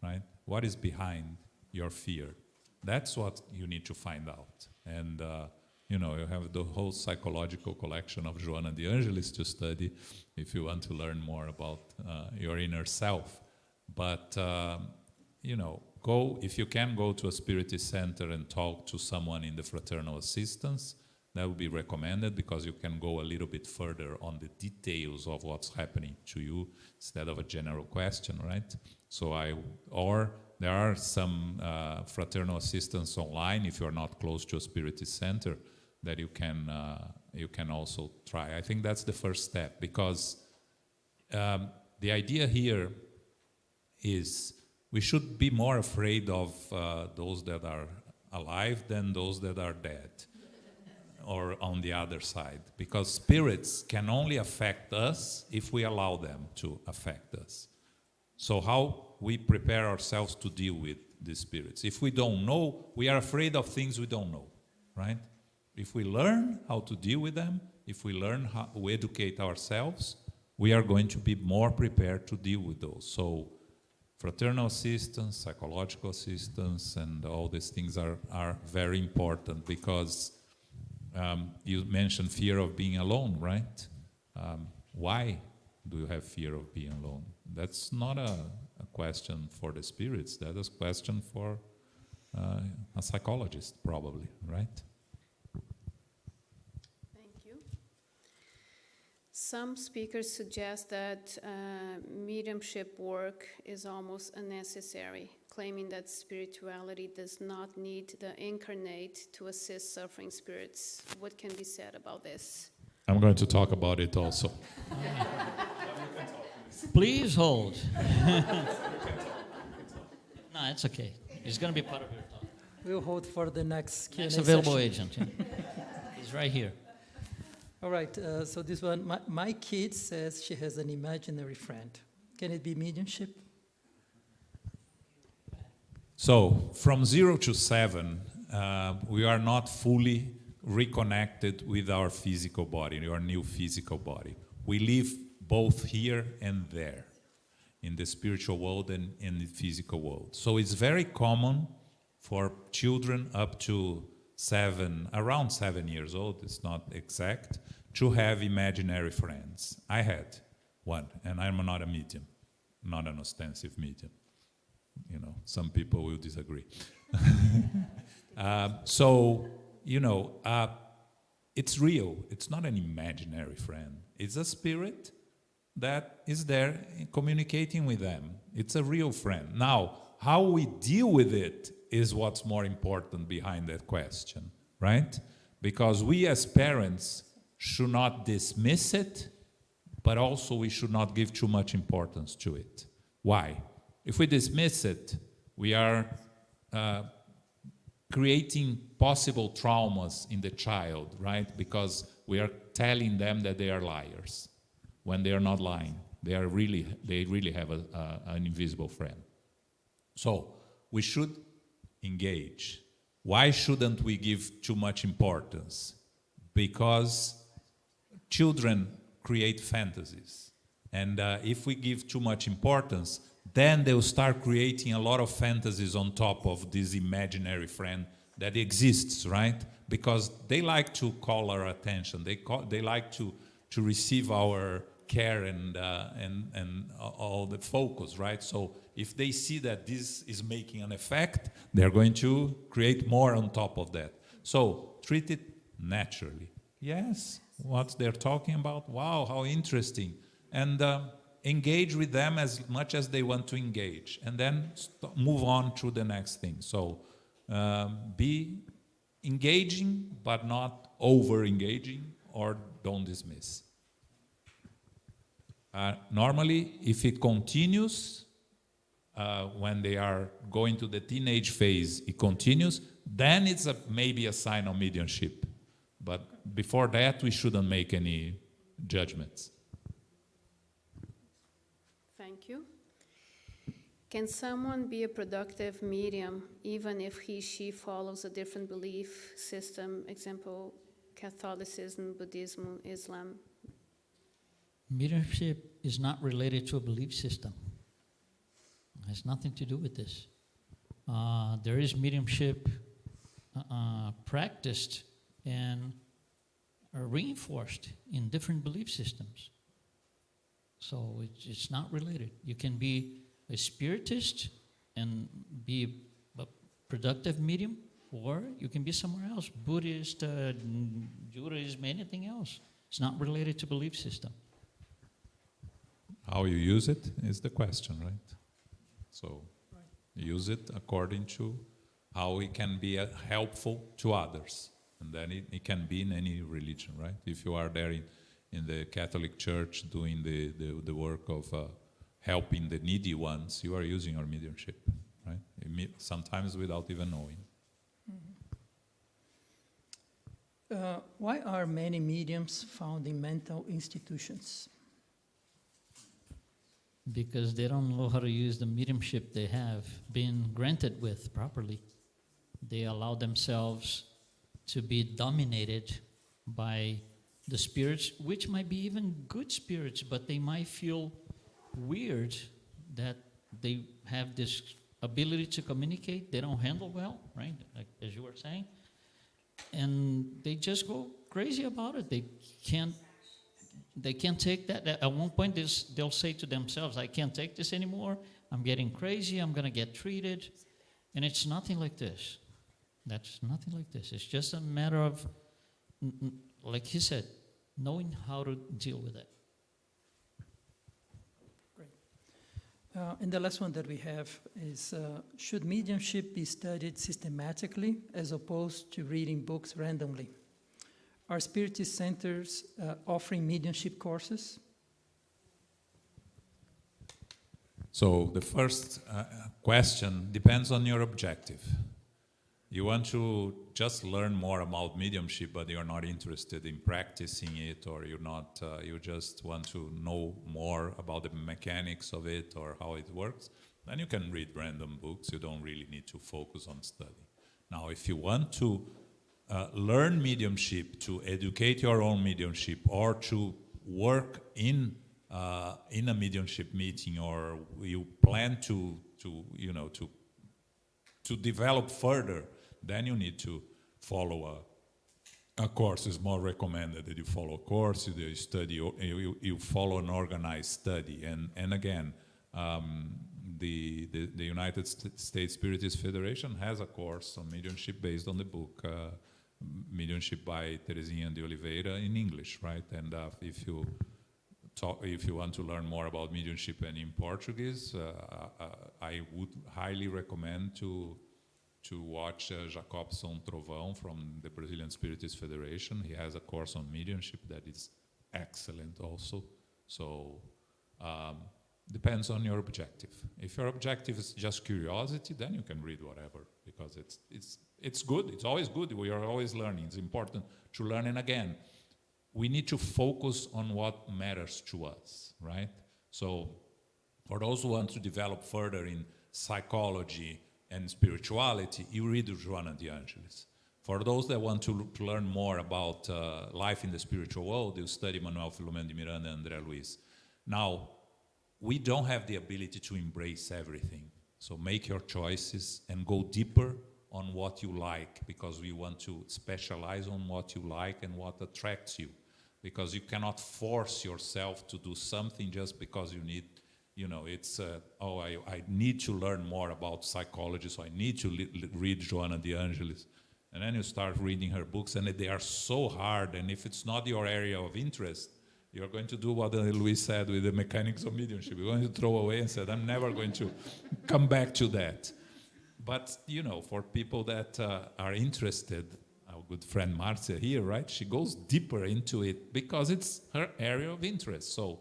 Right? What is behind your fear? That's what you need to find out. And, you have the whole psychological collection of Joana de Angelis to study if you want to learn more about your inner self. But, you know, go, if you can go to a Spiritist center and talk to someone in the fraternal assistance, that would be recommended, because you can go a little bit further on the details of what's happening to you instead of a general question, right? Or there are some fraternal assistance online, if you're not close to a Spiritist center, that you can also try. I think that's the first step, because the idea here is we should be more afraid of those that are alive than those that are dead, or on the other side, because spirits can only affect us if we allow them to affect us. So how we prepare ourselves to deal with these spirits? If we don't know, we are afraid of things we don't know, right? If we learn how to deal with them, if we learn how to educate ourselves, we are going to be more prepared to deal with those. So fraternal assistance, psychological assistance, and all these things are very important, because you mentioned fear of being alone, right? Why do you have fear of being alone? That's not a question for the spirits. That is a question for a psychologist, probably, right? Thank you. Some speakers suggest that mediumship work is almost unnecessary, claiming that spirituality does not need the incarnate to assist suffering spirits. What can be said about this? I'm going to talk about it also. Please hold. No, it's okay. It's going to be part of your talk. We'll hold for the next Q&A Next available session. agent. Yeah. He's right here. All right, so this one, my kid says she has an imaginary friend. Can it be mediumship? So, from 0 to 7, we are not fully reconnected with our physical body, our new physical body. We live both here and there, in the spiritual world and in the physical world. So it's very common for children up to around 7 years old, it's not exact, to have imaginary friends. I had one, and I'm not a medium, not an ostensive medium. You know, some people will disagree. So, you know, it's real. It's not an imaginary friend. It's a spirit that is there communicating with them. It's a real friend. Now, how we deal with it is what's more important behind that question, right? Because we as parents should not dismiss it, but also we should not give too much importance to it. Why? If we dismiss it, we are creating possible traumas in the child, right? Because we are telling them that they are liars when they are not lying. They really have an invisible friend. So we should engage. Why shouldn't we give too much importance? Because children create fantasies. And if we give too much importance, then they'll start creating a lot of fantasies on top of this imaginary friend that exists, right? Because they like to call our attention. They like to receive our care and all the focus, right? So if they see that this is making an effect, they're going to create more on top of that. So treat it naturally. Yes, what they're talking about, wow, how interesting. And engage with them as much as they want to engage, and then move on to the next thing. So be engaging, but not over-engaging, or don't dismiss. Normally, if it continues, when they are going to the teenage phase, it continues, then it's maybe a sign of mediumship. But before that, we shouldn't make any judgments. Thank you. Can someone be a productive medium even if she follows a different belief system, example, Catholicism, Buddhism, Islam? Mediumship is not related to a belief system. It has nothing to do with this. There is mediumship practiced and reinforced in different belief systems. So it's not related. You can be a spiritist and be a productive medium, or you can be somewhere else, Buddhist, Judaism, anything else. It's not related to belief system. How you use it is the question, right? So use it according to how it can be helpful to others. And then it can be in any religion, right? If you are there in the Catholic Church doing the work of helping the needy ones, you are using your mediumship, right? Sometimes without even knowing. Why are many mediums found in mental institutions? Because they don't know how to use the mediumship they have been granted with properly. They allow themselves to be dominated by the spirits, which might be even good spirits, but they might feel weird that they have this ability to communicate. They don't handle well, right? Like, as you were saying. And they just go crazy about it. They can't take that. At one point, they'll say to themselves, I can't take this anymore. I'm getting crazy. I'm going to get treated. And it's nothing like this. That's nothing like this. It's just a matter of, like he said, knowing how to deal with it. Great. And the last one that we have is, should mediumship be studied systematically as opposed to reading books randomly? Are Spiritist centers offering mediumship courses? So the first question depends on your objective. You want to just learn more about mediumship, but you're not interested in practicing it, or you're not, you just want to know more about the mechanics of it or how it works, then you can read random books. You don't really need to focus on study. Now, if you want to learn mediumship, to educate your own mediumship, or to work in a mediumship meeting, or you plan to develop further, then you need to follow a course. It's more recommended that you follow a course, you study, you follow an organized study. And again, the United States Spiritist Federation has a course on mediumship based on the book Mediumship by Teresinha de Oliveira in English, right? And if you want to learn more about mediumship and in Portuguese, I would highly recommend to watch Jacobson Trovão from the Brazilian Spiritist Federation. He has a course on mediumship that is excellent also. So depends on your objective. If your objective is just curiosity, then you can read whatever, because it's good. It's always good. We are always learning. It's important to learn. And again, we need to focus on what matters to us, right? So for those who want to develop further in psychology and spirituality, you read Joana de Angelis. For those that want to learn more about life in the spiritual world, you study Manuel Filomeno de Miranda and André Luiz. Now, we don't have the ability to embrace everything. So make your choices and go deeper on what you like, because we want to specialize on what you like and what attracts you. Because you cannot force yourself to do something just because you need, it's, I need to learn more about psychology, so I need to read Joana de Angelis. And then you start reading her books, and they are so hard, and if it's not your area of interest, you're going to do what Luiz said with the mechanics of mediumship. You're going to throw away and say, I'm never going to come back to that. But, for people that are interested, our good friend Marcia here, right? She goes deeper into it because it's her area of interest. So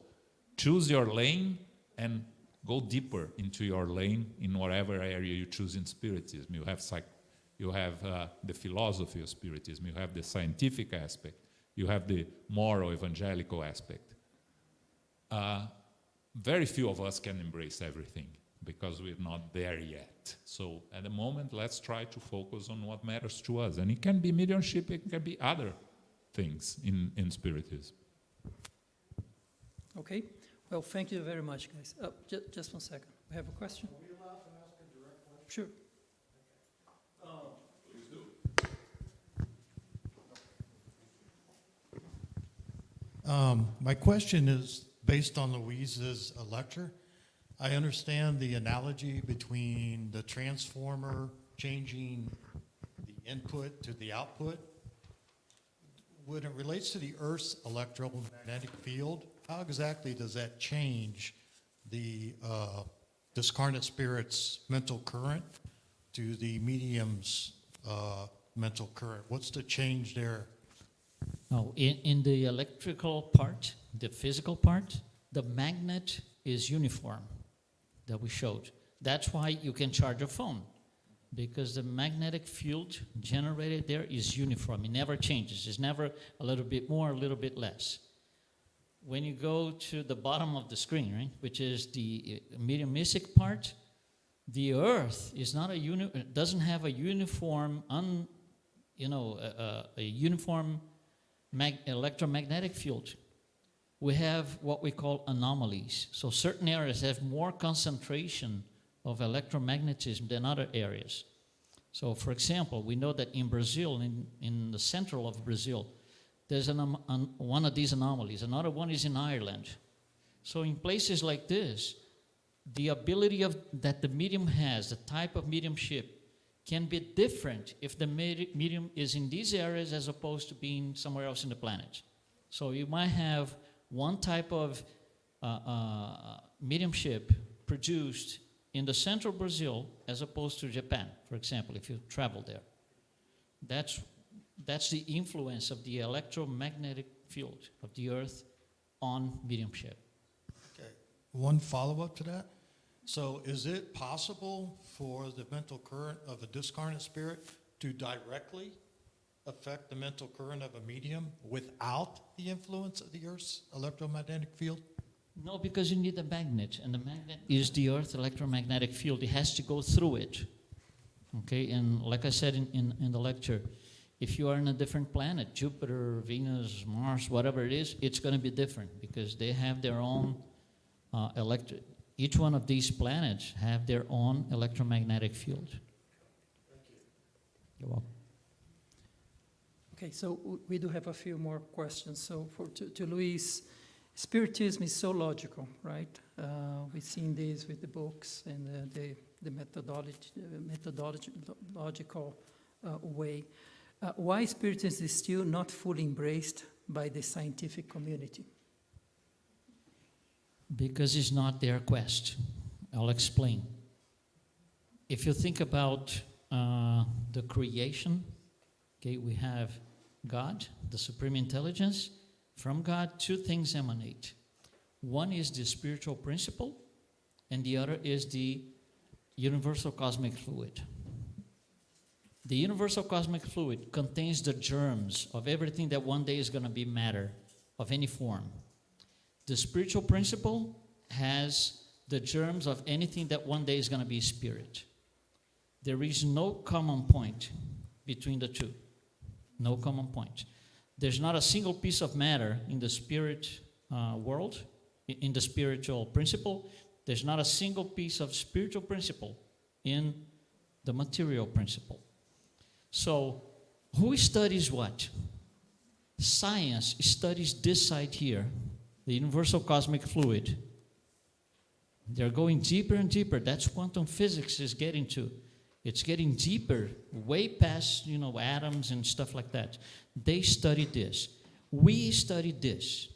choose your lane and go deeper into your lane in whatever area you choose in Spiritism. You have the philosophy of Spiritism. You have the scientific aspect. You have the moral evangelical aspect. Very few of us can embrace everything because we're not there yet. So at the moment, let's try to focus on what matters to us. And it can be mediumship, it can be other things in Spiritism. Okay. Well, thank you very much, guys. Just 1 second. We have a question? Are we allowed to ask a direct question? Sure. Please do. My question is based on Luiz's lecture. I understand the analogy between the transformer changing the input to the output. When it relates to the Earth's electromagnetic field, how exactly does that change the discarnate spirit's mental current to the medium's mental current? What's the change there? Oh, in the electrical part, the physical part, the magnet is uniform that we showed. That's why you can charge a phone, because the magnetic field generated there is uniform. It never changes. It's never a little bit more, a little bit less. When you go to the bottom of the screen, right, which is the mediumistic part, the Earth is not doesn't have a uniform, a uniform electromagnetic field. We have what we call anomalies. So certain areas have more concentration of electromagnetism than other areas. So for example, we know that in Brazil, in the central of Brazil, there's one of these anomalies. Another one is in Ireland. So in places like this, the ability that the medium has, the type of mediumship, can be different if the medium is in these areas as opposed to being somewhere else in the planet. So you might have one type of mediumship produced in the central Brazil as opposed to Japan, for example, if you travel there. That's the influence of the electromagnetic field of the Earth on mediumship. Okay. One follow-up to that. So is it possible for the mental current of a discarnate spirit to directly affect the mental current of a medium without the influence of the Earth's electromagnetic field? No, because you need a magnet, and the magnet is the Earth electromagnetic field. It has to go through it. Okay, and like I said in the lecture, if you are in a different planet, Jupiter, Venus, Mars, whatever it is, it's going to be different because they have their own each one of these planets have their own electromagnetic field. You're welcome. Okay, so we do have a few more questions. So to Luiz, Spiritism is so logical, right? We've seen this with the books and the methodological way. Why Spiritism is still not fully embraced by the scientific community? Because it's not their quest. I'll explain. If you think about the creation, okay, we have God, the supreme intelligence. From God, two things emanate. One is the spiritual principle, and the other is the universal cosmic fluid. The universal cosmic fluid contains the germs of everything that one day is going to be matter of any form. The spiritual principle has the germs of anything that one day is going to be spirit. There is no common point between the two. No common point. There's not a single piece of matter in the spirit world, in the spiritual principle. There's not a single piece of spiritual principle in the material principle. So, who studies what? Science studies this side here, the universal cosmic fluid. They're going deeper and deeper. That's quantum physics is getting to. It's getting deeper, way past, atoms and stuff like that. They study this. We study this.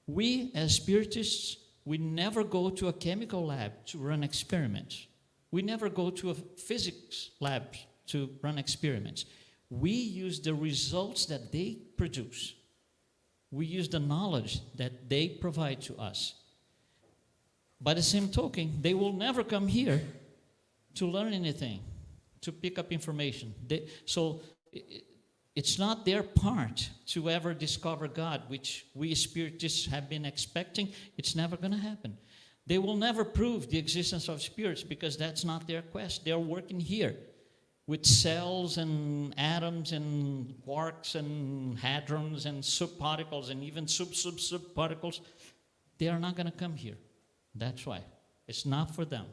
We, as Spiritists, we never go to a chemical lab to run experiments. We never go to a physics lab to run experiments. We use the results that they produce. We use the knowledge that they provide to us. By the same token, they will never come here to learn anything, to pick up information. So it's not their part to ever discover God, which we Spiritists have been expecting. It's never going to happen. They will never prove the existence of spirits because that's not their quest. They're working here with cells and atoms and quarks and hadrons and subparticles and even subparticles. They are not going to come here. That's why. It's not for them.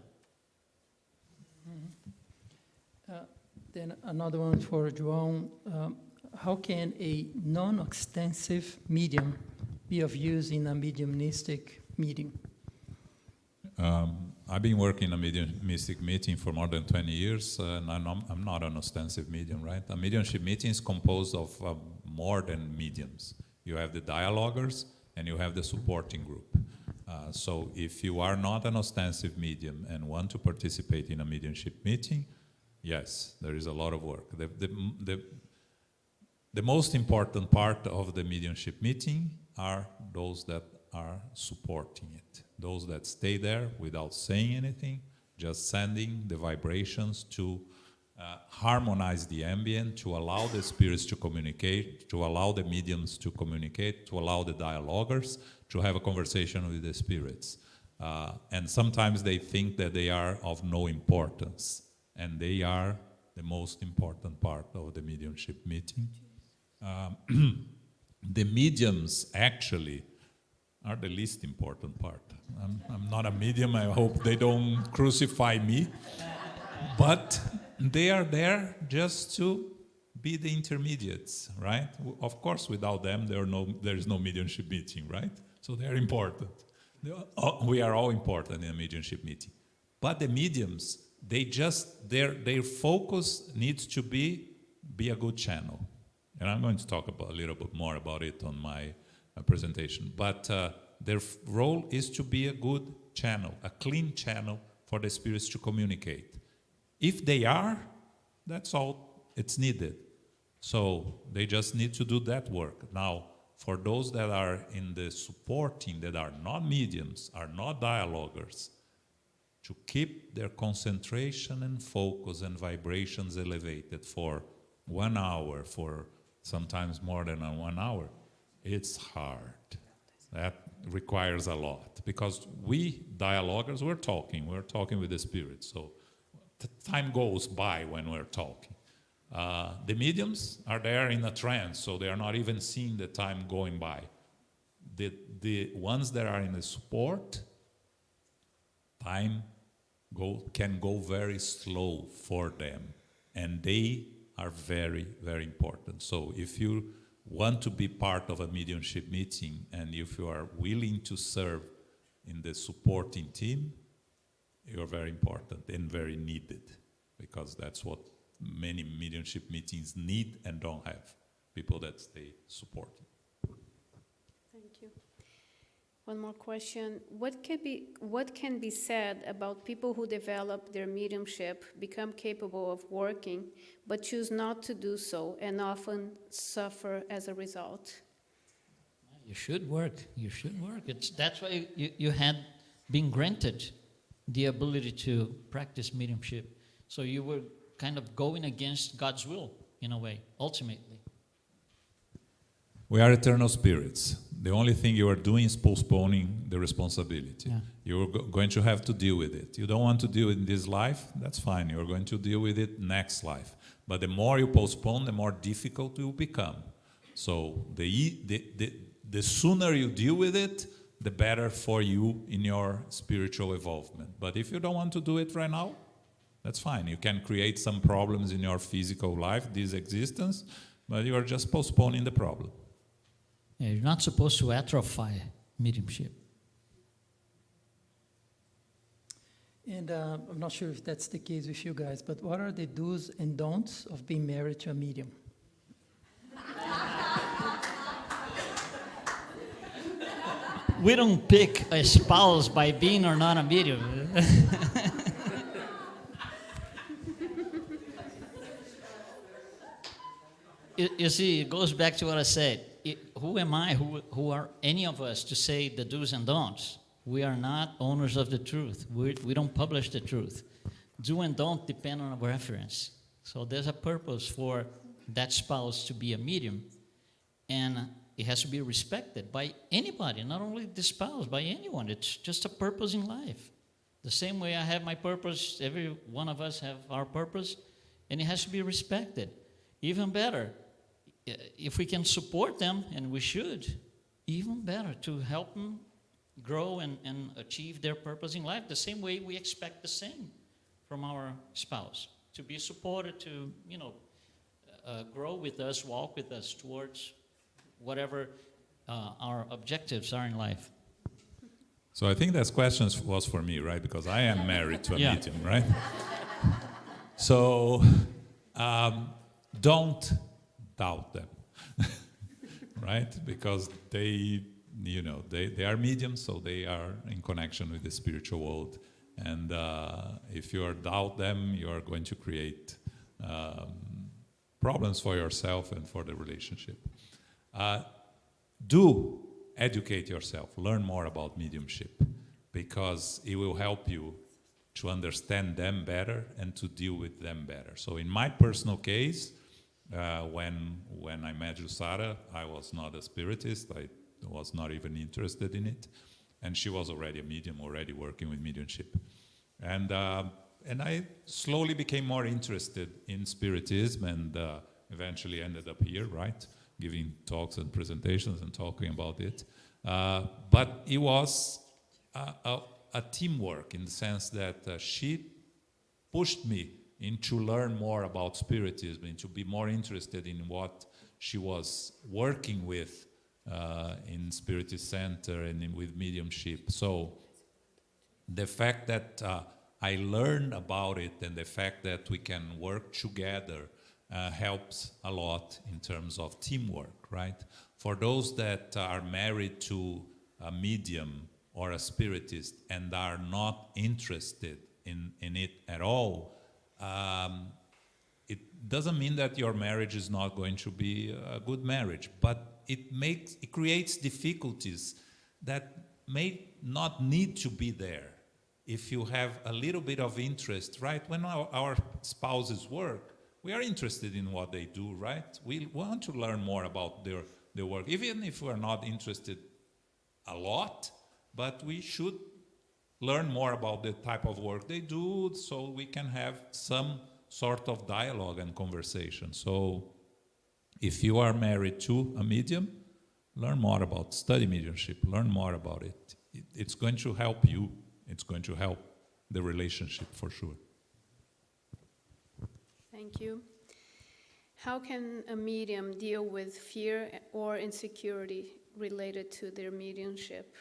Then another one for João. How can a non-extensive medium be of use in a mediumistic meeting? I've been working in a mystic meeting for more than 20 years, and I'm not an ostensive medium, right? A mediumship meeting is composed of more than mediums. You have the dialoguers, and you have the supporting group. So if you are not an ostensive medium and want to participate in a mediumship meeting, yes, there is a lot of work. The most important part of the mediumship meeting are those that are supporting it. Those that stay there without saying anything, just sending the vibrations to harmonize the ambient, to allow the spirits to communicate, to allow the mediums to communicate, to allow the dialoguers to have a conversation with the spirits. And sometimes they think that they are of no importance, and they are the most important part of the mediumship meeting. The mediums actually are the least important part. I'm not a medium, I hope they don't crucify me, but they are there just to be the intermediates, right? Of course, without them, there is no mediumship meeting, right? So they are important. We are all important in a mediumship meeting. But the mediums, their focus needs to be a good channel. And I'm going to talk a little bit more about it on my presentation. But their role is to be a good channel, a clean channel for the spirits to communicate. If they are, that's all it's needed. So they just need to do that work. Now, for those that are in the supporting, that are not mediums, are not dialogers, to keep their concentration and focus and vibrations elevated for 1 hour, for sometimes more than 1 hour, it's hard. That requires a lot. Because we dialogers, we're talking with the spirit. So time goes by when we're talking. The mediums are there in a trance, so they are not even seeing the time going by. The ones that are in the support, time can go very slow for them, and they are very, very important. So if you want to be part of a mediumship meeting, and if you are willing to serve in the supporting team, you're very important and very needed, because that's what many mediumship meetings need and don't have, people that stay supporting. Thank you. One more question. What can be said about people who develop their mediumship, become capable of working, but choose not to do so and often suffer as a result? You should work. You should work. That's why you had been granted the ability to practice mediumship. So you were kind of going against God's will, in a way, ultimately. We are eternal spirits. The only thing you are doing is postponing the responsibility. Yeah. You're going to have to deal with it. You don't want to deal with it in this life, that's fine. You're going to deal with it next life. But the more you postpone, the more difficult it will become. So the sooner you deal with it, the better for you in your spiritual evolvement. But if you don't want to do it right now, that's fine. You can create some problems in your physical life, this existence, but you are just postponing the problem. Yeah, you're not supposed to atrophy mediumship. And I'm not sure if that's the case with you guys, but what are the do's and don'ts of being married to a medium? We don't pick a spouse by being or not a medium. You see, it goes back to what I said. Who am I, who are any of us to say the do's and don'ts? We are not owners of the truth. We don't publish the truth. Do and don't depend on a reference. So there's a purpose for that spouse to be a medium, and it has to be respected by anybody, not only the spouse, by anyone. It's just a purpose in life. The same way I have my purpose, every one of us have our purpose, and it has to be respected. Even better, if we can support them, and we should, even better, to help them grow and achieve their purpose in life, the same way we expect the same from our spouse, to be supported, to, grow with us, walk with us towards whatever our objectives are in life. So I think that question was for me, right? Because I am married to a Yeah. medium, right? So don't doubt them, right? Because they are mediums, so they are in connection with the spiritual world. And if you doubt them, you are going to create problems for yourself and for the relationship. Do educate yourself, learn more about mediumship, because it will help you to understand them better and to deal with them better. So in my personal case, when I met Jussara, I was not a spiritist. I was not even interested in it. And she was already a medium, already working with mediumship. And I slowly became more interested in Spiritism and eventually ended up here, right? Giving talks and presentations and talking about it. But it was a teamwork in the sense that she pushed me into learn more about Spiritism and to be more interested in what she was working with in Spiritist Center and with mediumship. So the fact that I learned about it and the fact that we can work together helps a lot in terms of teamwork, right? For those that are married to a medium or a spiritist and are not interested in it at all, it doesn't mean that your marriage is not going to be a good marriage, but it creates difficulties that may not need to be there. If you have a little bit of interest, right? When our spouses work, we are interested in what they do, right? We want to learn more about their work, even if we're not interested a lot, but we should learn more about the type of work they do so we can have some sort of dialogue and conversation. So if you are married to a medium, learn more about, study mediumship, learn more about it. It's going to help you. It's going to help the relationship for sure. Thank you. How can a medium deal with fear or insecurity related to their mediumship?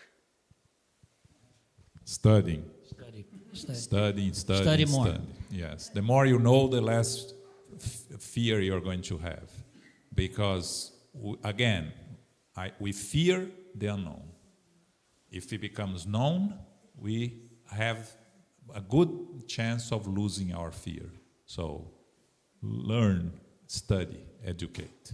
Studying. Study. Study more. Study. Yes. The more you know, the less fear you're going to have. Because, again, we fear the unknown. If it becomes known, we have a good chance of losing our fear. So, learn, study, educate.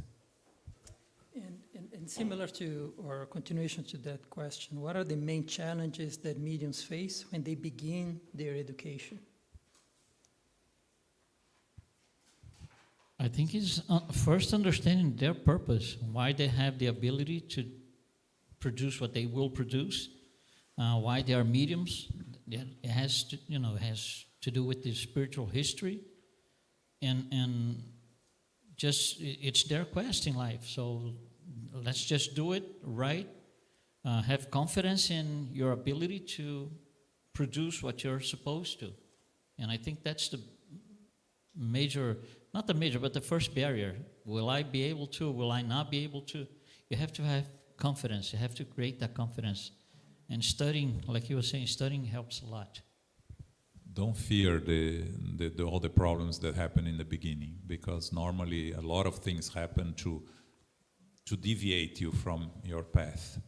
And similar to, or continuation to that question, what are the main challenges that mediums face when they begin their education? I think it's first understanding their purpose, why they have the ability to produce what they will produce, why they are mediums. It has to do with the spiritual history, and just it's their quest in life. So let's just do it right. Have confidence in your ability to produce what you're supposed to, and I think that's the major. Not the major, but the first barrier. Will I be able to? Will I not be able to? You have to have confidence. You have to create that confidence. And studying, like you were saying, studying helps a lot. Don't fear all the problems that happen in the beginning, because normally a lot of things happen to deviate you from your path,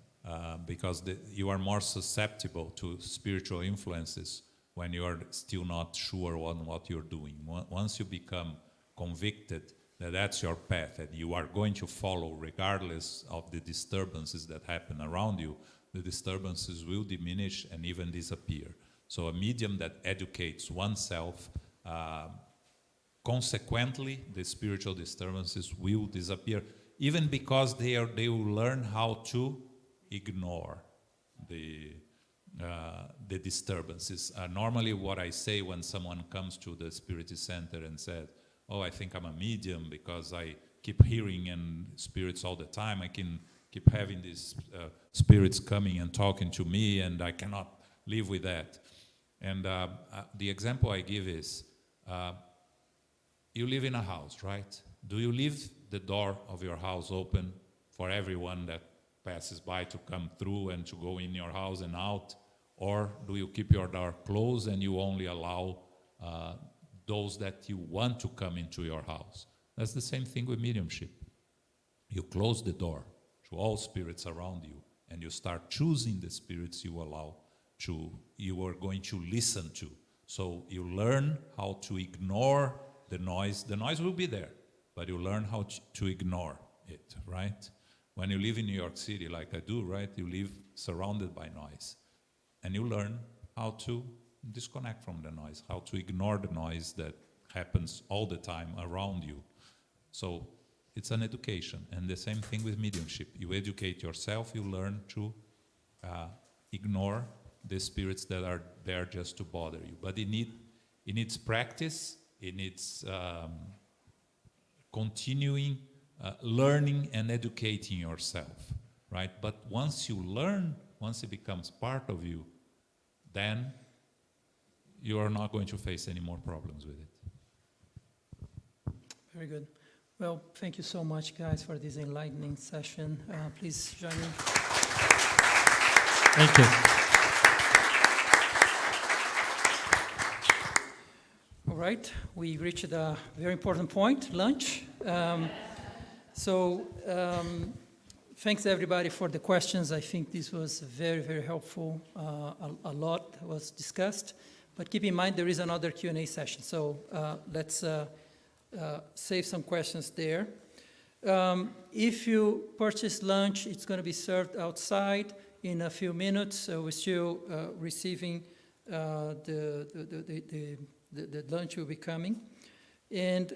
because you are more susceptible to spiritual influences when you are still not sure on what you're doing. Once you become convicted that that's your path and you are going to follow regardless of the disturbances that happen around you, the disturbances will diminish and even disappear. So a medium that educates oneself, consequently the spiritual disturbances will disappear, even because they will learn how to ignore the disturbances. Normally what I say when someone comes to the Spiritist Center and says, oh, I think I'm a medium because I keep hearing and spirits all the time. I can keep having these spirits coming and talking to me, and I cannot live with that. And the example I give is, you live in a house, right? Do you leave the door of your house open for everyone that passes by to come through and to go in your house and out? Or do you keep your door closed and you only allow those that you want to come into your house? That's the same thing with mediumship. You close the door to all spirits around you, and you start choosing the spirits you are going to listen to. So you learn how to ignore the noise. The noise will be there, but you learn how to ignore it, right? When you live in New York City, like I do, right, you live surrounded by noise. And you learn how to disconnect from the noise, how to ignore the noise that happens all the time around you. So it's an education. And the same thing with mediumship. You educate yourself, you learn to ignore the spirits that are there just to bother you. But it needs practice, it needs continuing learning and educating yourself, right? But once you learn, once it becomes part of you, then you are not going to face any more problems with it. Very good. Well, thank you so much, guys, for this enlightening session. Please join me. Thank you. All right, we reached a very important point, lunch. Thanks everybody for the questions. I think this was very, very helpful. A lot was discussed, but keep in mind there is another Q&A session. So let's save some questions there. If you purchase lunch, it's going to be served outside in a few minutes. We're still receiving the lunch will be coming. And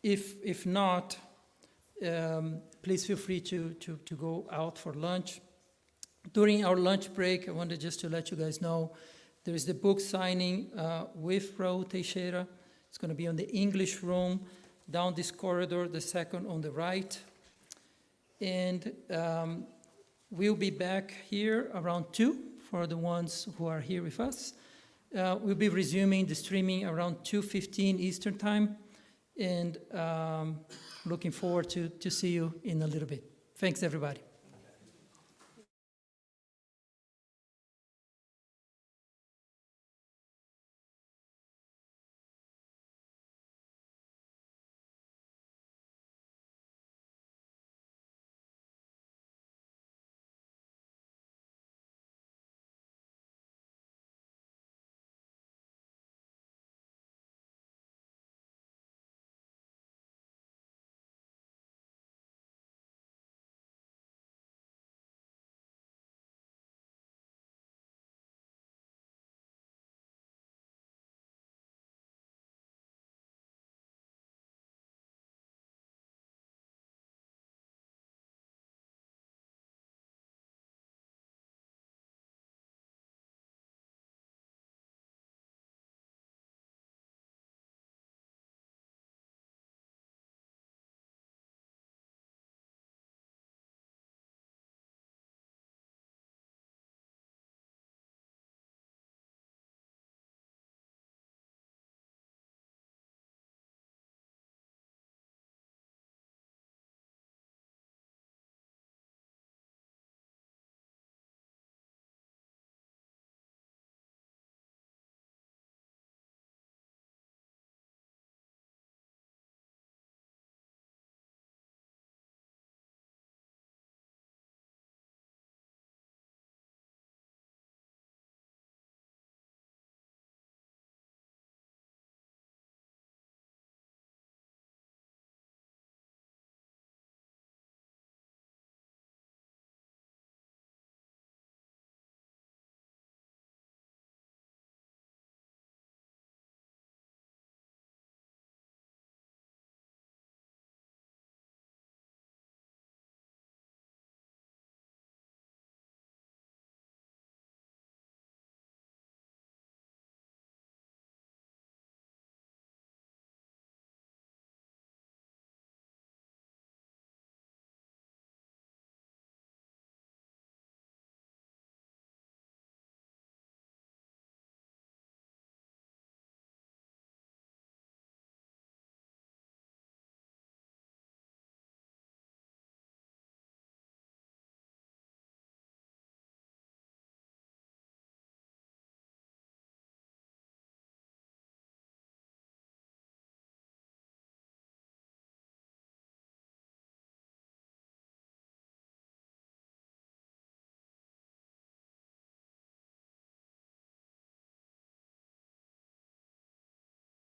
if not, please feel free to go out for lunch. During our lunch break, I wanted just to let you guys know, there is the book signing with Raul Teixeira. It's going to be on the English room, down this corridor, the second on the right. And we'll be back here around 2 for the ones who are here with us. We'll be resuming the streaming around 2:15 Eastern Time. And looking forward to see you in a little bit. Thanks, everybody.